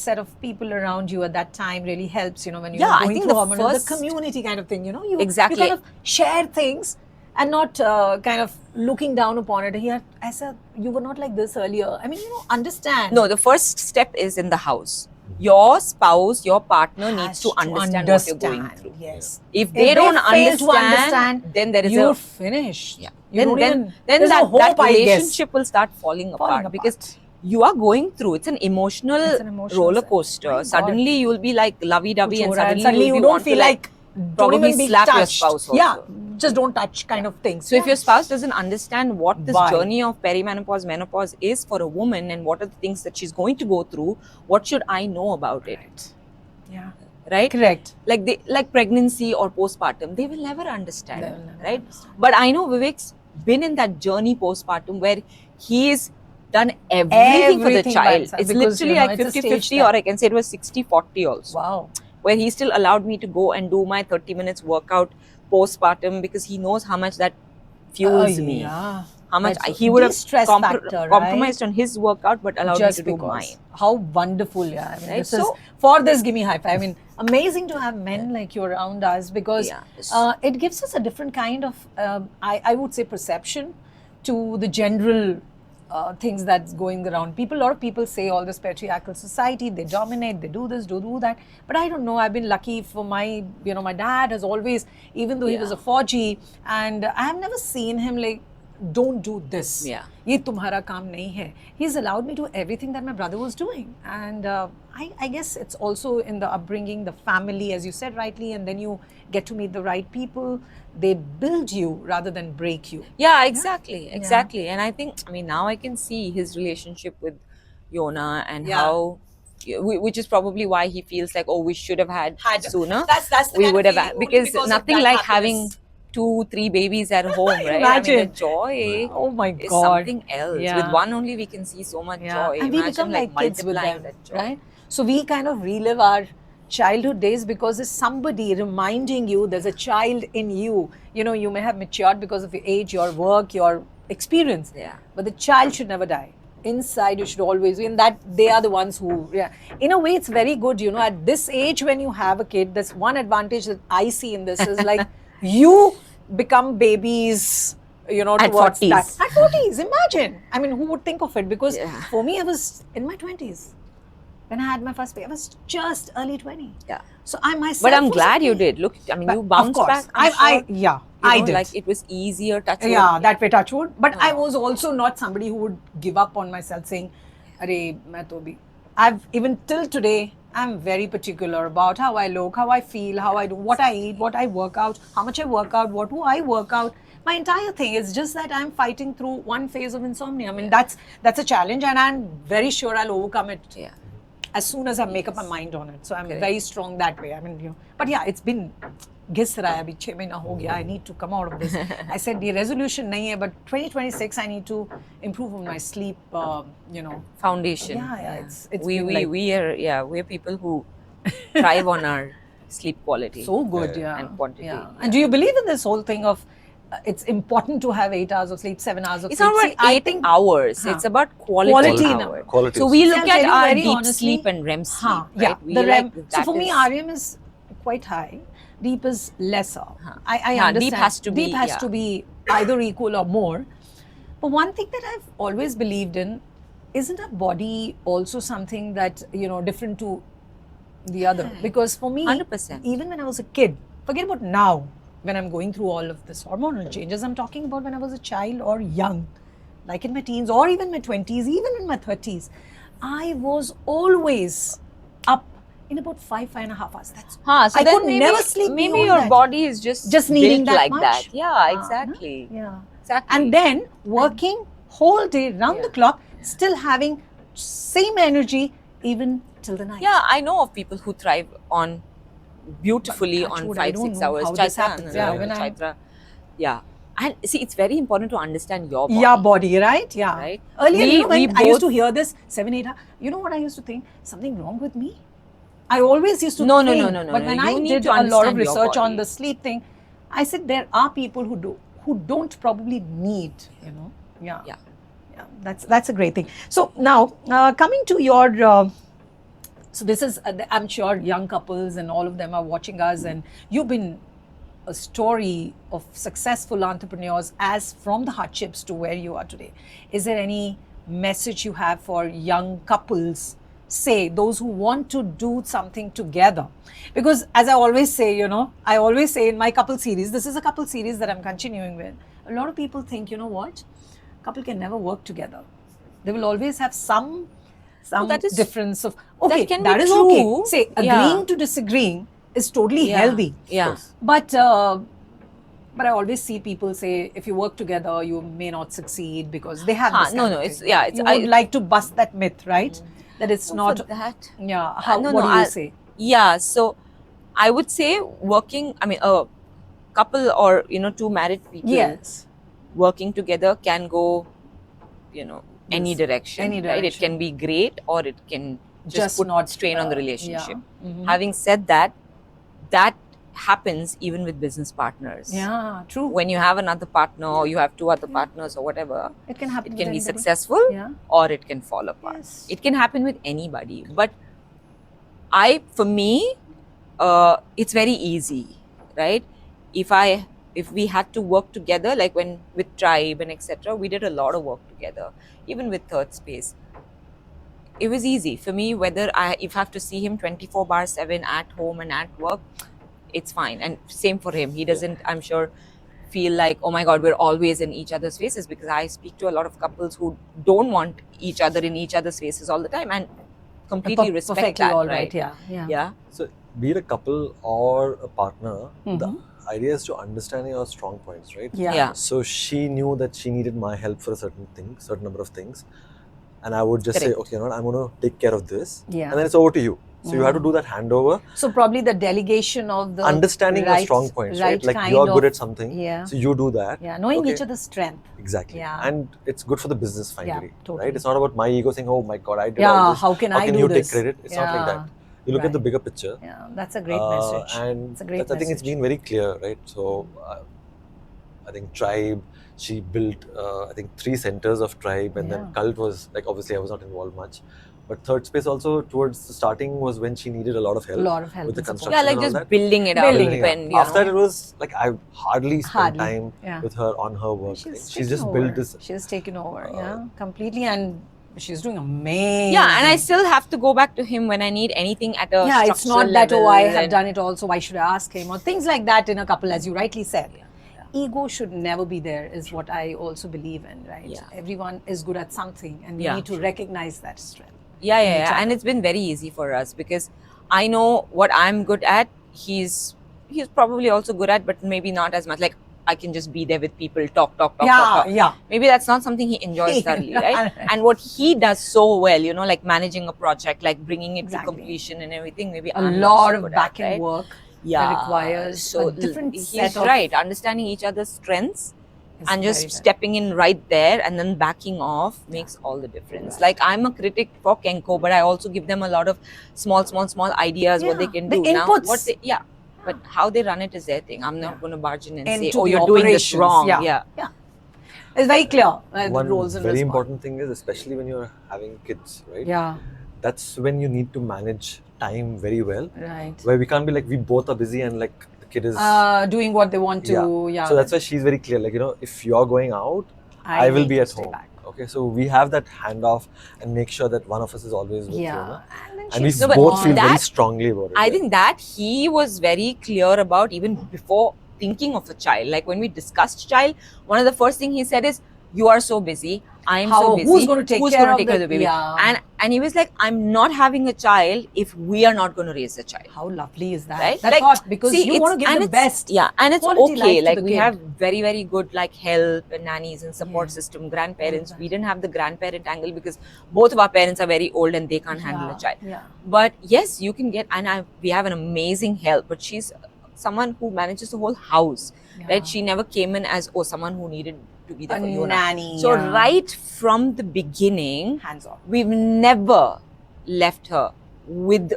set of people around you at that time really helps. You know, when you're Yeah, I going think through the hormonal, first- the community kind of thing. You know, you Exactly. you kind of share things and not kind of looking down upon it. Here, I said you were not like this earlier. I mean, you know, understand. No, the first step is in the house. Your spouse, your partner Has needs to understand what you're going through. Yes. If they don't fail to understand, then there is you're a finished. yeah. You Then don't then even, then there's no that hope, I guess. relationship will start falling apart because you are going through. It's an emotional, roller coaster. My God. Suddenly you will be like lovey-dovey, and Kuch ho raha hai, suddenly, you will don't want feel to like don't probably even be slap your touched. spouse also. Yeah, just don't touch kind of thing. So if your spouse doesn't understand what this Why? journey of perimenopause, menopause is for a woman, and what are the things that she's going to go through, what should I know about it? Yeah, Right? correct. Like pregnancy or postpartum, they will never understand. They will never right? understand. But I know Vivek's been in that journey postpartum where he's done everything for the Everything by child. himself, It's because, literally you know, like it's a 50-50, stage or that- I can say it was 60-40 also. Wow. Where he still allowed me to go and do my 30 minutes workout postpartum because he knows how much that fuels me. Yeah. How much That's he would have de-stress factor, right? compromised on his workout but allowed Just me to do because. mine. How wonderful, yeah. I mean, Right? this is, So- for this, give me high five. I mean, amazing to have men like you around us because Yeah. it gives us a different kind of, I would say, perception to the general things that's going around. A lot of people say all this patriarchal society, they dominate, they do this, do that. But I don't know. I've been lucky for my dad has always, even though he was a Fauji, and I have never seen him like, don't do this. Yeah. ये तुम्हारा काम नहीं है. He's allowed me to do everything that my brother was doing, and I guess it's also in the upbringing, the family, as you said rightly, and then you get to meet the right people. They build you rather than break you. Yeah, exactly. And I think, I mean, now I can see his relationship with Yona and how, which is probably why he feels like, oh, we should have had sooner. That's the we kind would of have feeling, had, only because of nothing that like happiness. having 2-3 babies at home, right? Imagine. I mean, the joy Oh my is God. something else. Yeah. With one only we can see so much joy. And we Imagine become like kids with multiplying them, that joy. right? So we kind of relive our childhood days because there's somebody reminding you there's a child in you. You may have matured because of your age, your work, your experience. Yeah. But the child should never die. Inside you should always be, and that they are the ones who, in a way it's very good, at this age when you have a kid, there's one advantage that I see in this is like you become babies, At towards 40s. that. At 40s, imagine. I mean, who would think of it? Because for me, I was in my 20s. When I had my first baby, I was just early 20. Yeah. So I myself. But I'm was glad you okay. did. Look, I mean, But you bounced of course, back. I'm sure. I know, did. Like it was easier, touch wood. Yeah, that way, touch wood. But I was also not somebody who would give up on myself saying, Arey, main to bhi. I've even till today, I'm very particular about how I look, how I feel, how I do, what I eat, what I work out, how much I work out, what do I work out. My entire thing is just that I'm fighting through one phase of insomnia. I mean, that's a challenge, and I'm very sure I'll overcome it. Yeah. As soon as I make up my mind on it. So I'm very strong that way. I mean, but yeah, it's been घिस रहा है अभी 6 महीना हो गया. I need to come out of this. I said the resolution नहीं है, but 2026 I need to improve on my sleep. Foundation. Yeah. It's we been we like we're people who thrive on our sleep quality. so good. Yeah. And quantity. Yeah. And do you believe in this whole thing of it's important to have 8 hours of sleep, 7 hours of It's sleep? not See, about I 8 think hours. It's about quality, Quality hours. now. Quality. So we See, look I'll tell at you our very deep honestly, sleep and REM sleep. Yeah, Right? We the REM. like So that for me, is- REM is quite high. Deep is lesser. I Yeah, understand. deep has to be, Deep has yeah. to be either equal or more. But one thing that I've always believed in, isn't a body also something that, different to the other? Because for me, 100%. even when I was a kid, forget about now, when I'm going through all of this hormonal changes, I'm talking about when I was a child or young, like in my teens or even my 20s, even in my 30s, I was always up in about 5.5 hours. That's So I then could maybe, never sleep Maybe beyond your that. body is just needing built that like much. that. Yeah, exactly. Yeah. Exactly. And then working whole day round the clock, still having same energy even till the night. yeah, I know of people who thrive on beautifully But touch on wood, I 5-6 don't know hours. how this Chaitra, happens. no, Yeah, no, when I'm- Chaitra. Yeah. And see, it's very important to understand your body. Your body, right? Yeah. Right. Earlier, when we I used to both- hear this 7-8 hours, you know what I used to think? Something wrong with me? I always used to No, think. no. But when You I need did to a lot of understand your research on body. the sleep thing, I said there are people who don't probably need, Yeah. Yeah. That's a great thing. So now, coming to your, so this is, I'm sure young couples and all of them are watching us, and you've been a story of successful entrepreneurs as from the hardships to where you are today. Is there any message you have for young couples, say those who want to do something together? Because as I always say, I always say in my couple series, this is a couple series that I'm continuing with, a lot of people think, you know what, couple can never work together. They will always have some that is- difference of, okay, can that be is true. okay. Say, Yeah. agreeing to disagreeing is totally Yeah. healthy. Yeah. But I always see people say, if you work together, you may not succeed because they have this No, kind no, of it's- thing. yeah, it's- You I- would like to bust that myth, right? That it's So not. for that. Yeah. How? No, what no, do you I- say? Yeah, so I would say a couple or two married people Yes. working together can go any Yes, direction, any right? It direction. can be great or it can just Just put not, strain on the yeah. relationship. Mhm. Having said that, that happens even with business partners. Yeah. True. When you have another partner or you have two other partners or whatever, it can happen. it with can be anybody. successful Yeah. or it can fall apart. Yes. It can happen with anybody. But for me, it's very easy, right? If I if we had to work together, like when with Tribe and etc., we did a lot of work together. Even with Third Space, it was easy for me. Whether if I have to see him 24/7 at home and at work, it's fine. And same for him. He doesn't, I'm sure, feel like, oh my God, we're always in each other's faces, because I speak to a lot of couples who don't want each other in each other's faces all the time, and completely respect Perfectly that. all right. Yeah. Yeah. So, be it a couple or a partner, Mm-hmm. the idea is to understand your strong points, right? Yeah. So she knew that she needed my help for a certain thing, certain number of things, and I would just say, Correct. okay, you know what, I'm going to take care of this, Yeah. and then it's over to you. So you have to do that handover, So probably the delegation of the understanding your right- strong points, right? Like kind you're good of- at something, Yeah. so you do that. Yeah, knowing Okay. each other's strength. Exactly. Yeah. And it's good for the business finally, totally. right? It's not about my ego saying, oh my God, I did Yeah, all this. how can I do you this? take credit? It's not like that. You look at the Right. bigger picture. Yeah, that's a great message. And It's a great I think it's message. been very clear, right? So I think Tribe, she built, I think 3 centers of Tribe, and Yeah. then Cult was like, obviously I was not involved much. But Third Space also towards the starting was when she needed a lot of help. A lot of help with the and support. construction. Yeah, like and all just that. building it Building up. it When, you After know, that, it was like I hardly spent Hardly. time Yeah. with her on her work. She's She's just built this. She's taken over, yeah, completely, and she's doing amazing. yeah, and I still have to go back to him when I need anything at a yeah, it's not structural that level, I have and- done it all, so why should I ask him, or things like that in a couple, as you rightly said. Ego should never be there, is what I also believe in, right? Yeah. Everyone is good at something, and we Yeah. need to recognize that strength. Yeah. And it's been very easy for us because I know what I'm good at. He's probably also good at, but maybe not as much. Like I can just be there with people, talk. Yeah. Maybe that's not something he enjoys thoroughly, right? And what he does so well, you know, like managing a project, like bringing it Exactly. to completion and everything. Maybe A I'm not lot so of good at, back end right? work Yeah, that requires a different he's set of. right. Understanding each other's strengths is and just very, very- stepping in right there and then backing off makes all the difference. Like I'm a critic for Kenko, but I also give them a lot of small ideas what they Yeah, can the do. Now, inputs. but how they run it is their thing. I'm not Yeah. going to barge in and Into say, oh, the you're doing this operations. wrong. Yeah. It's very clear, the One roles and very responsibilities. important thing is, especially when you're having kids, right? Yeah, That's when you need to manage time very well. right. Where we can't be like, we both are busy and like the kid is. Doing what they want to. Yeah. So that's why she's very clear. Like, you know, if you're going out, I will need be to at stay home. back. Okay, so we have that handoff and make sure that one of us is always with you. Yeah. know? And then And we she's No, but both feel very that- strongly about it. I right? think that he was very clear about even before thinking of a child. Like when we discussed child, one of the first thing he said is, "You are so busy. I'm How- so busy. who's gonna take care gonna of take care of the- the baby?" yeah. And he was like, "I'm not having a child if we are not going to raise a child." How lovely is that? Right? That's Like, what, because see, you it's- want to give and the it's- best. Yeah, and it's quality okay. life to Like the we kid. have very, very good like help and nannies and support Yeah. system, grandparents. All We didn't have the grandparent angle because both of our parents are very old and they can't handle a child. Yeah. But yes, you can get, and we have an amazing help. But she's someone who manages the whole house, right? She never came in as someone who needed to be there A for you. nanny. So yeah. right from the beginning, Hands on. we've never left her with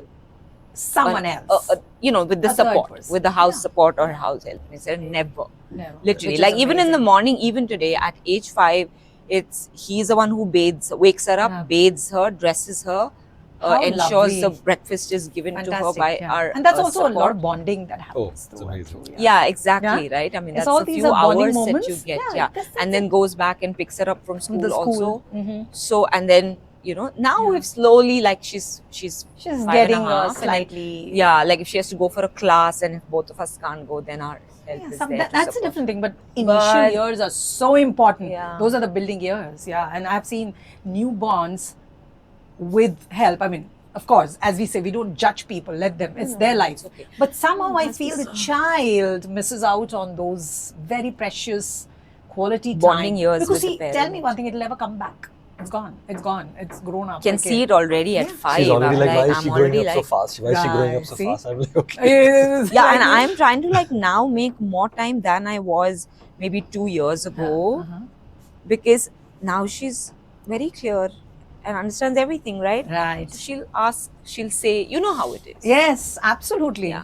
Someone else. you know, with the A third support, person. with the house Yeah. support or house help. We said never. Never. Literally, Which is like even in the amazing. morning, even today at age 5, he's the one who wakes her up, Yeah. bathes her, dresses her, How ensures the lovely. breakfast is given to her Fantastic, by yeah. our and that's also a lot support. of bonding that happens. it's through and amazing. through, Yeah, exactly, right? I mean, It's that's all a these few are bonding hours moments. that you get, Yeah, that's and then goes back and picks her up from school the school. also. Mhm. So, and then you know, now Yeah. we've slowly like she's She's 5.5 getting and then- slightly. yeah, like if she has to go for a class and if both of us can't go, then our help Yeah, is some- there. to that's a support. different thing, but initial But- years are so important. Yeah. Those are the building years. Yeah, and I've seen newborns with help. I mean, of course, as we say, we don't judge people. Let them. It's their lives. okay. But somehow I must be feel the so- child misses out on those very precious quality Bonding time. years Because with the see, tell me parent. one thing, it'll never come back. It's gone. It's gone. It's grown up. Can Okay. see it already at Yeah. 5. She's already I'm like, why is I'm she growing already up so like- fast? Why is she growing up so See? fast? I'm like, okay. Yes, Yeah, and like- I'm trying to like now make more time than I was maybe 2 years ago Uh-huh. because now she's very clear and understands everything, right? Right. She'll ask, she'll say, you know how it is. Yes, absolutely. Yeah.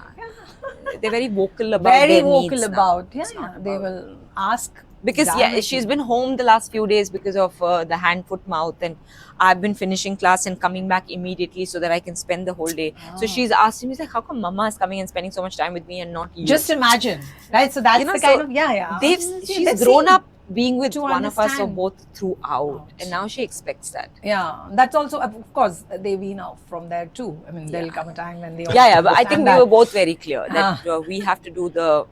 They're very vocal about Very their vocal needs now. about. Yeah, It's not yeah. They about- will ask Because Damn it. she's been home the last few days because of the hand, foot, mouth, and I've been finishing class and coming back immediately so that I can spend the whole day. So she's asking me, like, how come Mama is coming and spending so much time with me and not you? Just imagine, right? So that's You know, the kind so of yeah. she's Let's grown see. up being with To one of us or understand. both throughout, and now she expects that. Yeah, that's also of course they wean out from there too. I mean, there'll come a time when they Yeah, but I think understand we that. were both very clear that we have to do the.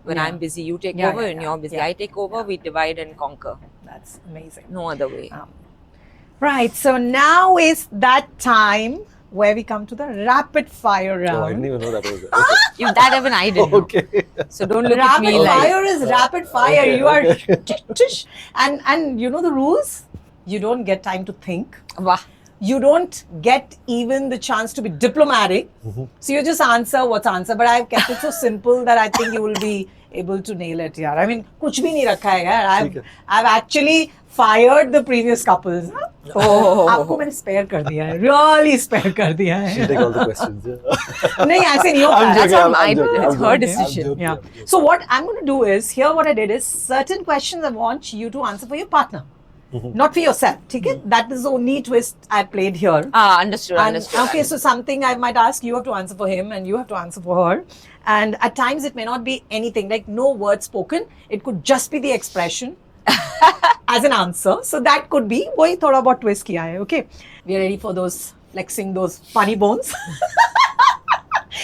When Yeah. I'm busy, you take Yeah, over. yeah, When yeah. you're busy, Yeah. I take over. We divide and conquer. That's amazing. No other way. Right. So now is that time where we come to the rapid fire Oh, I round. didn't even know that was it. Okay. If that even I didn't know. Okay. So don't look at Rapid me like. fire is rapid fire. Okay, You are okay. tish, and you know the rules. You don't get time to think. Wah. You don't get even the chance to be diplomatic. So you just answer what's answer. But I've kept it so simple that I think you will be able to nail it. Yeah. I mean, कुछ भी नहीं रखा है यार. I've actually fired the previous couples. Oh. आपको मैंने spare कर दिया है. Really spare कर दिया She'll है. take all the questions. Yeah. नहीं ऐसे नहीं होता. I'm That's joking, not I'm mine. joking, It's I'm her joking, decision. I'm joking, Yeah. I'm joking. So what I'm going to do is, here what I did is, certain questions I want you to answer for your partner. Not for yourself. Okay? That is the only twist I played here. Understood. And, Understood. okay, so something I might ask, you have to answer for him and you have to answer for her. And at times it may not be anything, like no word spoken. It could just be the expression as an answer. So that could be, वही थोड़ा बहुत twist किया है, okay? We are ready for those, flexing those funny bones.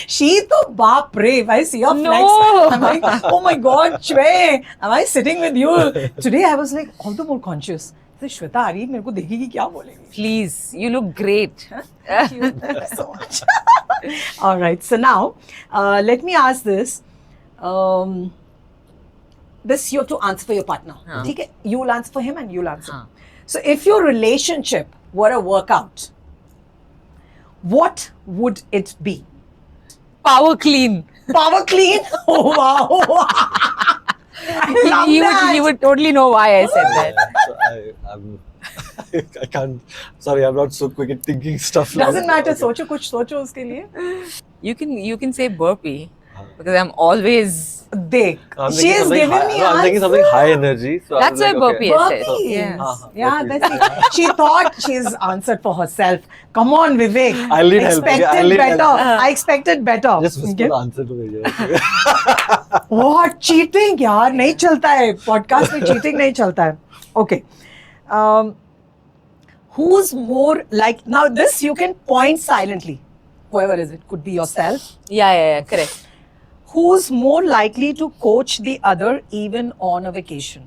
She to baap re, if I see your No. flex, I'm like, oh my God, Shwe, am I sitting with you? Today I was like all the more conscious. So Shweta आ रही है, मेरे को देखेगी क्या बोलेगी? Please, you look great. Thank you so much. All right, so now let me ask this. This you have to answer for your partner. Okay? You will answer for him and you'll answer. So if your relationship were a workout, what would it be? Power clean. Power clean? Oh wow! I love that. He would totally know why I said that. So I can't. Sorry, I'm not so quick at thinking stuff. like Doesn't that. matter. Okay. सोचो कुछ सोचो उसके लिए. You can say burpee because I'm always. देख, I'm she thinking is something giving high, me no, I'm thinking something answers. high energy. So I That's was why like, burpee okay. is. Burpees. Yes. Yeah, burpees. that's it. She thought she's answered for herself. Come on, Vivek. I'll need help. Expected Okay, I'll need better. help. I expected better. Just whisper Okay. the answer to me. Yeah. What cheating यार नहीं चलता है podcast में cheating नहीं चलता है. Okay. Who's more like now this you can point silently. Whoever is it could be yourself. Yeah, correct. Who's more likely to coach the other even on a vacation?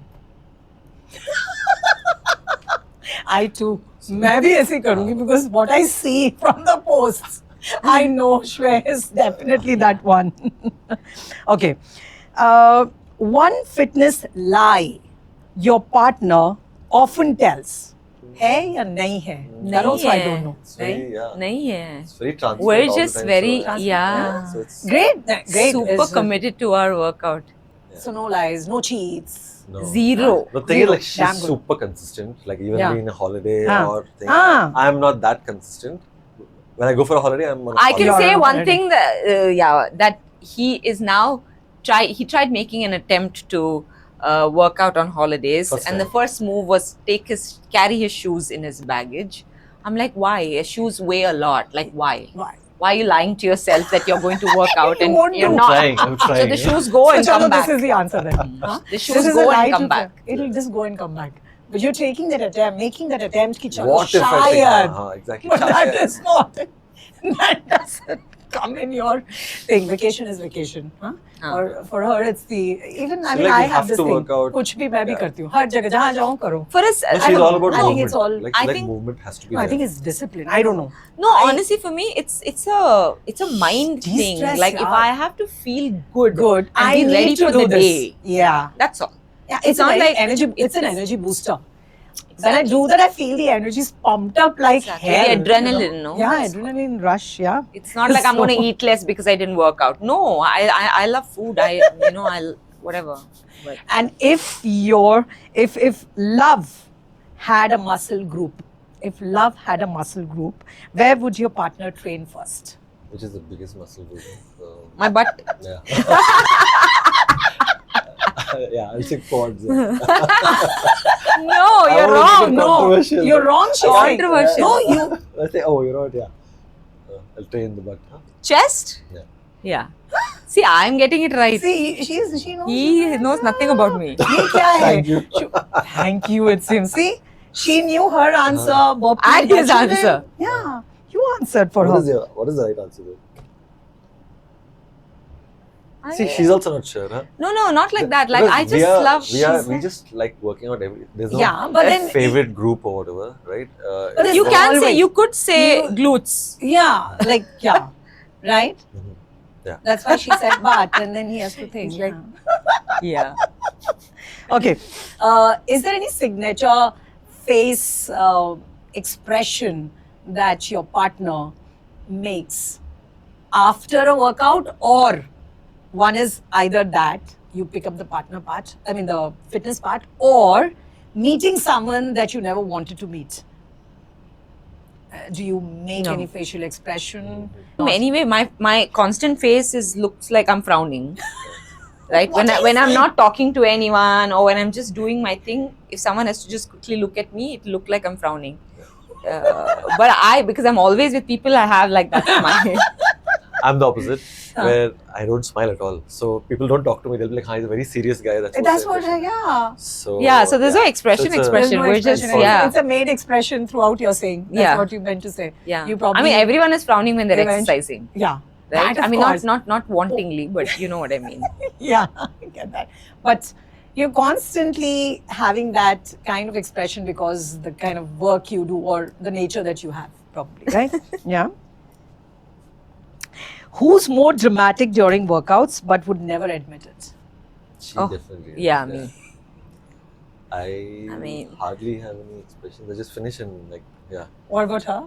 I too. मैं भी ऐसे करूँगी because what I see from the posts, I know Shweta is definitely that one. Okay. One fitness lie your partner often tells. है या नहीं है? That also I don't know. It's very, yeah. नहीं है. It's very transparent. We're all the just time, very so, yeah. So it's Great. Super It's- committed to our workout. So no lies, no cheats. no. Zero. The thing is, Zero. like, she's Damn good. super consistent. Like, even Yeah. being a holiday Ah. or thing. Ah. I'm not that consistent. When I go for a holiday, I'm on a I can holiday. say You're one already- thing that he is now he tried making an attempt to work out on holidays, First and the time. first move was carry his shoes in his baggage. I'm like, why? Shoes weigh a lot. Like, why? Why? Why are you lying to yourself that you're going to work out and won't you're do. not? I'm trying. So the shoes go and So come chalo, back. this is the answer then. The This shoes is go a lie and come to back. It'll just go and come back. But you're taking that attempt, making that attempt ki chalo, What if I think? shayad. Exactly. But that Shayad. is not. That doesn't come in your thing. Vacation is vacation. Huh? Or for her, it's the even. I So, mean, like, I you have have this to thing. work out. कुछ भी मैं भी Yeah. करती हूँ. हर जगह जहाँ जाऊँ करो. For us, No, I she's don't all know. about I think movement. it's all- Like, I like think- movement has to be No, I there. think it's discipline. I don't know. No, honestly, for me, it's a mind thing. De-stress, Like if yeah. I have to feel good, Good. and I be need ready to for do the this. day. Yeah. That's all. Yeah, It's not very like- energy. It's an it's- energy booster. When I do that, I feel the energy is pumped up like Exactly. hell. The adrenaline, no? Yeah, That's adrenaline rush. Yeah. It's not like I'm So- going to eat less because I didn't work out. No, I love food. I'll whatever. But And if love had a muscle group, where would your partner train first? Which is the biggest muscle group? my butt. Yeah. Yeah, I'll say quads. No, I you're wanna keep wrong. it No, controversial. you're wrong. She's saying. Controversial. No, you. I say, oh, you're right, yeah. I'll train the butt. Huh? Chest? Yeah. Yeah. See, I'm getting it right. See, she knows. He knows nothing about me. ये क्या है? Thank you. Thank you. It seems. See, she knew her answer. Bob And his but you answer. didn't. Yeah, you answered for her. What is the right answer though? See, she's also not sure, huh? No, not like that. Like, Because I just love. we just like working out there's no Yeah, but then favorite group or whatever, right? But it's You can say, always- you could say You- glutes. Yeah, like yeah, right. Mhm. Yeah. That's why she said but, and then he has to think. Like- yeah. Yeah. Okay. Is there any signature face expression that your partner makes after a workout, or one is either that you pick up the partner part, I mean the fitness part, or meeting someone that you never wanted to meet? Do you make No. any facial expression? Anyway, my constant face looks like I'm frowning. Right? What are you when I'm saying? not talking to anyone or when I'm just doing my thing, if someone has to just quickly look at me, it look like I'm frowning. But because I'm always with people, I have like that smile. I'm the opposite, where I don't smile at all. So people don't talk to me. They'll be like, "Hi, he's a very serious guy." That's That's what. what, yeah. So Yeah, so there's no expression, So it's a- There's expression. no We're just, expression. yeah. It's a made expression throughout your saying. That's Yeah. what you meant to say. Yeah. You probably. I mean, everyone is frowning when they're Eventually- exercising. Yeah. Right? That, of I mean, course. not wantingly, but you know what I mean. Yeah, I get that. But you're constantly having that kind of expression because the kind of work you do or the nature that you have, probably, right? Yeah. Who's more dramatic during workouts but would never admit it? She Oh, definitely. is, yeah, me. I mean- hardly have any expressions. I just finish and like, yeah. What about her?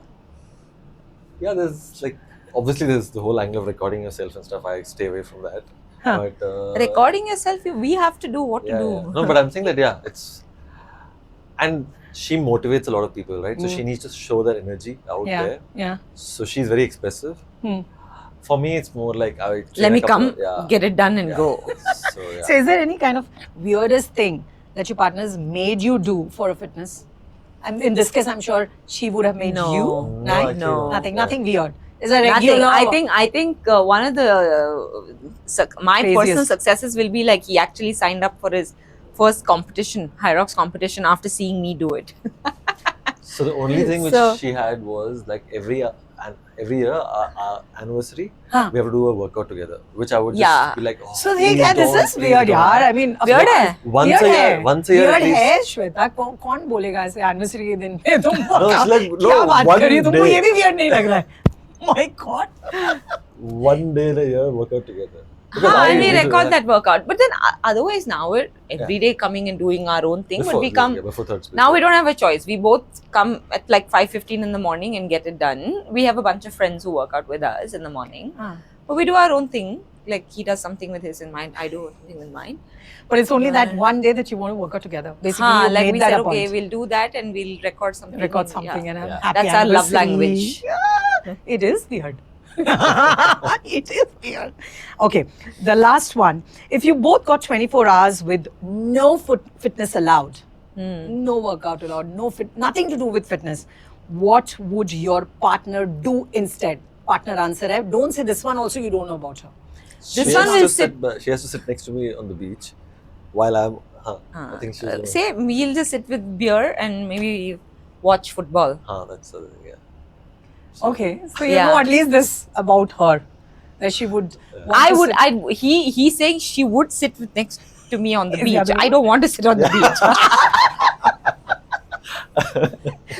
Yeah, there's like, obviously there's the whole angle of recording yourself and stuff. I stay away from that. Huh. But Recording yourself, we have to do what yeah, to do. yeah. No, but I'm saying that, yeah, it's, and she motivates a lot of people, right? So she needs to show that energy out Yeah. there. Yeah. So she's very expressive. Hmm. For me, it's more like I train Let a me couple come, of- yeah. get it done and Yeah. go. So, yeah. So, is there any kind of weirdest thing that your partner's made you do for a fitness? And in this case, I'm sure she would have made No. you, No, right? actually No. Nothing weird. Is a Nothing. regular. I think one of the my Craziest. personal successes will be like he actually signed up for his first competition, High Rocks competition, after seeing me do it. So the only thing which So- she had was like every year, our anniversary, Huh. we have to do a workout together, which I would just Yeah. be like, oh, So please this don't, is please weird, don't. yaar. I mean, of Weird course. है? Once a year, weird at least. है श्वेता कौन बोलेगा ऐसे anniversary के दिन पे तुम it's like, no, क्या बात one कर रही हो तुमको day. ये भी weird नहीं लग रहा है my god One day in a year, work out together. Because Haan, I and we usually do record that that workout. But then otherwise now we're every day coming and doing our own thing. before, but we come before third split. now we don't have a choice. We both come at like 5:15 in the morning and get it done. We have a bunch of friends who work out with us in the morning. But we do our own thing. Like he does something with his in mind, I do something with mine. but it's only that one day that you want to work out together basically you Like made we that said, a okay, point. we'll do that and we'll record something. record and- something yeah. and have Yeah. happy That's our love anniversary. language. Yeah, it is weird it is weird. Okay, the last one. If you both got 24 hours with no fitness allowed, no workout allowed, nothing to do with fitness, what would your partner do instead? Partner answer hai. Don't say this one also you don't know about her. She This has one will to sit- She has to sit next to me on the beach while I'm. I think she's. gonna- Say we'll just sit with beer and maybe watch football. That's the other thing, yeah. Okay, so you Yeah. know at least this about her, that she would. want I to would. sit- He's saying she would sit with next to me on the Is the beach. other I way? don't want to sit on the beach.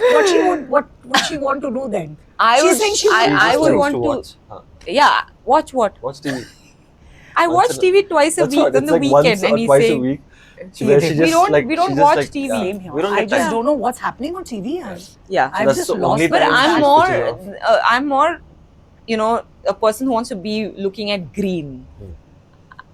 What she want to do then? I She's would. saying she I, would I just would likes want to. watch. Yeah, watch what? Watch TV. I Once watch in a- TV twice a That's week what, on it's the like weekend, once and or he's twice a saying week. Where she We just, don't- like, we don't she just, watch like, TV. yeah, Same here. we don't I get just time. don't know what's happening on TV. yeah. I've That's just the lost only my But time I'm she more. switches off. I'm more. You know, a person who wants to be looking at green.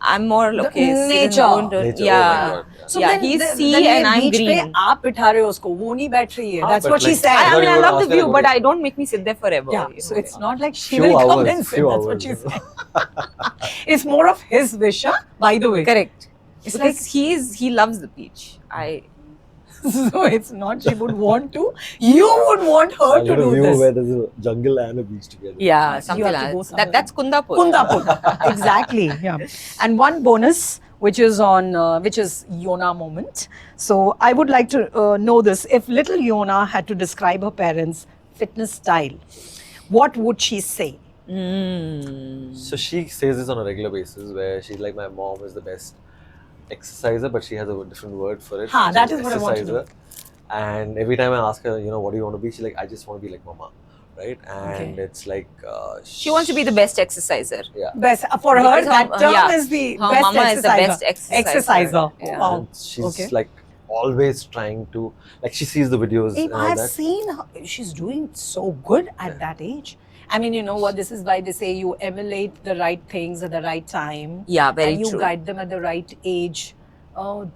I'm more The okay. sit in nature. the- Nature, oh my Yeah. God, yeah. So Yeah, then, he's then sea ये and I'm beach पे green. आप बिठा रहे हो उसको, वो नहीं बैठ रही है. हाँ, That's but what she like- said. I I thought mean, you I would love the ask her view, about but it. I don't make me sit there forever. Yeah, you so know. it's not like she Few will come hours, and sit. few That's what hours. she said. It's more of his wish, huh? By the way. Correct. It's like he loves the beach. So it's not she would want to. You would want her I'll to get a do view this. where there's a jungle and a beach together. Yeah, something have to like go that. somewhere. That's Kundapur. Kundapur. Exactly. Yeah. And one bonus, which is Yona moment. So I would like to know this. If little Yona had to describe her parents' fitness style, what would she say? So she says this on a regular basis where she's like, my mom is the best exerciser, but she has a different word for it. Ha, She's that is what I want to know. exerciser. And every time I ask her, what do you want to be? She's like, I just want to be like mama, right? And Okay. it's like She wants to be the best exerciser. Yeah. Best for her, Because that her- term yeah, is the her best mama is the best exerciser. exerciser. Yeah. Wow. And she's Okay. like always trying to, like, she sees the videos and all I've that. seen her. She's doing so good at that age. I mean, you know what? This is why they say you emulate the right things at the right time. Yeah, very and you true. guide them at the right age.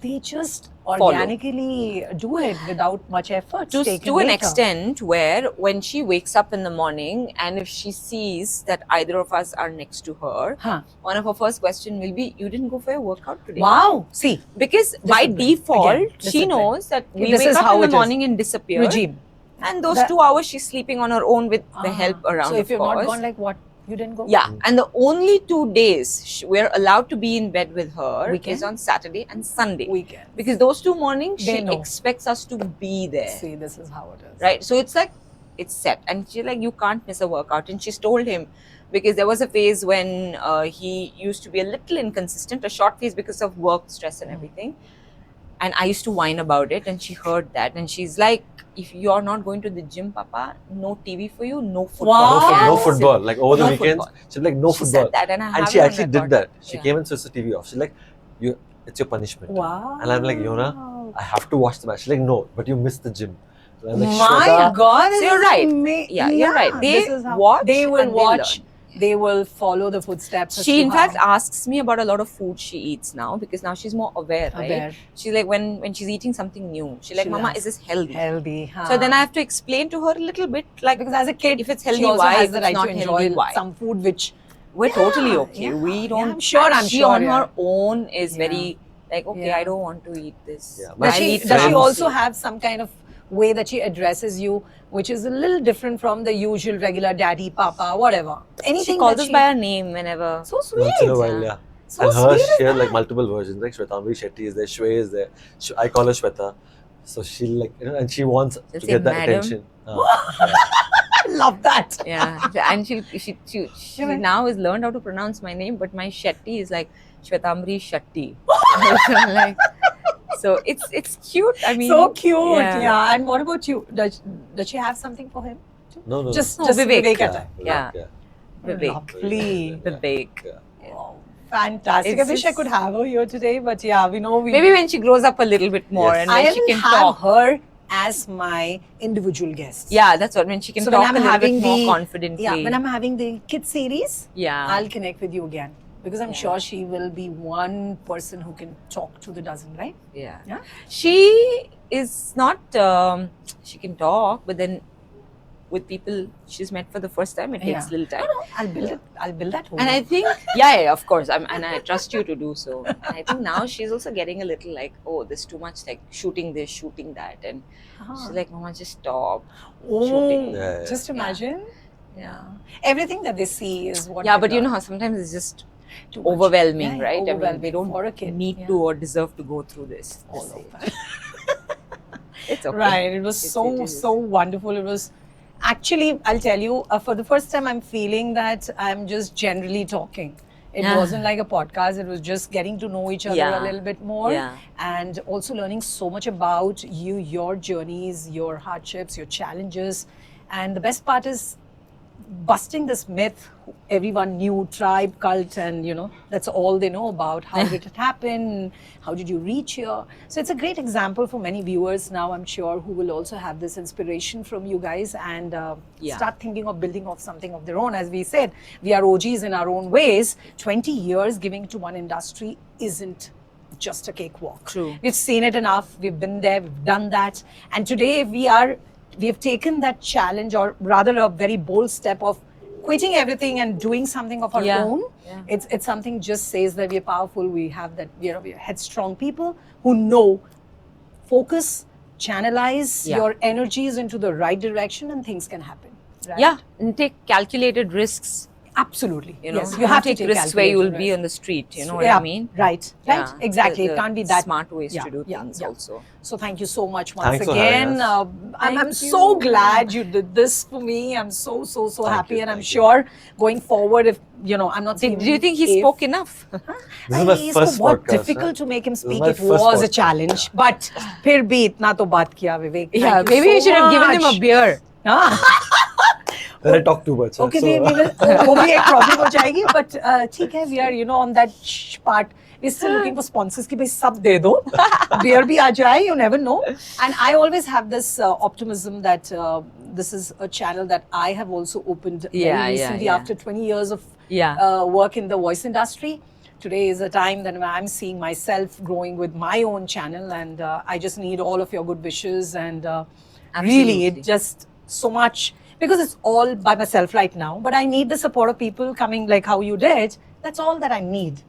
They just organically do it without much effort. to taken an later. extent where when she wakes up in the morning and if she sees that either of us are next to her, Huh. one of her first question will be, you didn't go for your workout today? Wow. See, Because by Discipline. default, Again, she discipline. knows that we This wake is up how in the it is. morning and disappear. regime. And those That- 2 hours she's sleeping on her own with the help around, So if of you're course. not gone, like what? You didn't go? Yeah, and the only 2 days we're allowed to be in bed with her Weekend? is on Saturday and Sunday. Weekend. Because those 2 mornings, They she know. expects us to be there. See, this is how it is. Right? So it's like, it's set. And she's like, you can't miss a workout. And she's told him, because there was a phase when he used to be a little inconsistent, a short phase because of work stress and everything. And I used to whine about it, and she heard that. And she's like, if you're not going to the gym, Papa, no TV for you, no football. Wow. No football. Like over the No weekends, football. she's like, no She football. said that, and I And have she it on actually record. did that. She Yeah. came and switched the TV off. She's like, it's your punishment. Wow. And I'm like, Yona, I have to watch the match. She's like, no, but you missed the gym. So I'm like, My Shweta, God, So this you're is right. Yeah, you're right. They this is how- watch They will and they watch. learn. They will follow the footsteps. as She, to in fact, how- asks me about a lot of food she eats now because now she's more aware, right? Aware. She's like, when she's eating something new, she's like, She'll Mama, ask. is this healthy? healthy. Huh? So then I have to explain to her a little bit, like, because as a kid, if it's she healthy, also why? has If the it's right not to healthy, enjoy why? some food which We're totally Yeah, okay. yeah, We yeah, don't. I'm sure, I'm she sure, on yeah. her own is Yeah. very like, okay, Yeah. I don't want to eat this. Yeah, does My she, eat does she friends- also have some kind of way that she addresses you, which is a little different from the usual regular daddy, papa, whatever. Anything She calls that us by our name whenever. so sweet. once in a while, yeah. So And her, sweet is she has like that? multiple versions. Like Shwetamri Shetty is there, Shway is there. I call her Shweta. So she like, and she wants She'll to say, get that "Madam." attention. I love that. Yeah, and she Yeah. now has learned how to pronounce my name, but my Shetty is like Shwetamri Shetty. So, like, so it's cute. I mean, So cute. yeah. Yeah. And what about you? Does she have something for him? No, no. Just No, Vivek. Vivek. at that. Yeah. yeah. Vivek. Lovely. Vivek. Yeah. Wow. Fantastic. It's I wish I just- could have her here today, but yeah, we know we. Maybe when she grows up a little bit more Yes. and when I'll she can have talk. her as my individual guest. Yeah, that's what, when she can So when talk I'm a little having bit more the- confidently. Yeah, when I'm having the kids series, Yeah. I'll connect with you again because I'm Yeah. sure she will be one person who can talk to the dozen, right? Yeah. Yeah? She is not, she can talk, but then with people she's met for the first time, it takes Yeah. little time. I'll build it. I'll build that. And I think, yeah, of course, and I trust you to do so. And I think now she's also getting a little like, oh, there's too much like shooting this, shooting that. And she's like, Mama, just stop. shooting. Yeah. Just imagine. Yeah. Everything that they see is what. Yeah, they but you learn. know how sometimes it's just Too much. overwhelming, Yeah, right? I mean, overwhelming they don't for a kid, need yeah. to or deserve to go through this. All This over. age. It's okay. Right. It was It's- so, it is. so wonderful. It was actually, I'll tell you, for the first time, I'm feeling that I'm just generally talking. It Yeah. wasn't like a podcast. It was just getting to know each other Yeah. a little bit more. Yeah. And also learning so much about you, your journeys, your hardships, your challenges. And the best part is busting this myth everyone knew, tribe, cult, and that's all they know about. How did it happen? How did you reach here? So it's a great example for many viewers now, I'm sure, who will also have this inspiration from you guys and Yeah. start thinking of building off something of their own. As we said, we are OGs in our own ways. 20 years giving to one industry isn't just a cakewalk. True. We've seen it enough. We've been there. We've done that. And today we have taken that challenge, or rather a very bold step of quitting everything and doing something of our Yeah. own. Yeah. It's something just says that we're powerful. We have that, we're headstrong people who know, focus, channelize Yeah. your energies into the right direction, and things can happen. Right? Yeah, and take calculated risks. Absolutely. You know, Yes, you have to take risks where you will calculated be risks. on the street. You know what Yeah, I mean? Right. Right. Yeah, Exactly. the It can't be that smart ways yeah, to do yeah, things yeah. also. So thank you so much once Thanks for having again. us. I'm Thank so you. glad you did this for me. I'm so Thank happy, you, and I'm thank you. sure going forward, if I'm not saying Do you think he if- spoke enough? This is my It's first बहुत podcast. difficult to make him This is speak. my It first was a podcast. challenge, but फिर भी इतना तो बात किया विवेक. Yeah, Thank you maybe so you should have given him a much. beer. Ah. Then I talk too much. Okay, so, we will. वो भी एक problem हो जाएगी, but ठीक है, we are on that part. We're still looking for sponsors कि भाई सब दे दो, beer भी आ जाए, you never know. And I always have this optimism that this is a channel that I have also opened very Yeah, recently yeah. after 20 years of Yeah. work in the voice industry. Today is a time that I'm seeing myself growing with my own channel, and I just need all of your good wishes, and really, it Absolutely. just so much, because it's all by myself right now, but I need the support of people coming like how you did. That's all that I need.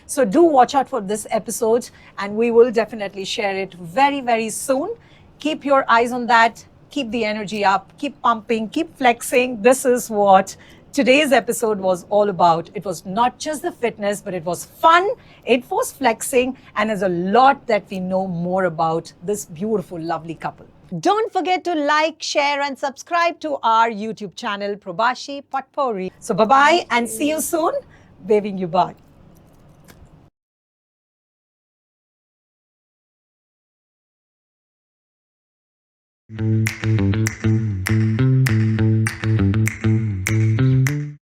So do watch out for this episode, and we will definitely share it very, very soon. Keep your eyes on that. Keep the energy up. Keep pumping. Keep flexing. This is what today's episode was all about. It was not just the fitness, but it was fun. It was flexing, and there's a lot that we know more about this beautiful, lovely couple. Don't forget to like, share, and subscribe to our YouTube channel, Probashi Potpourri. So bye-bye and see you soon. Waving you bye.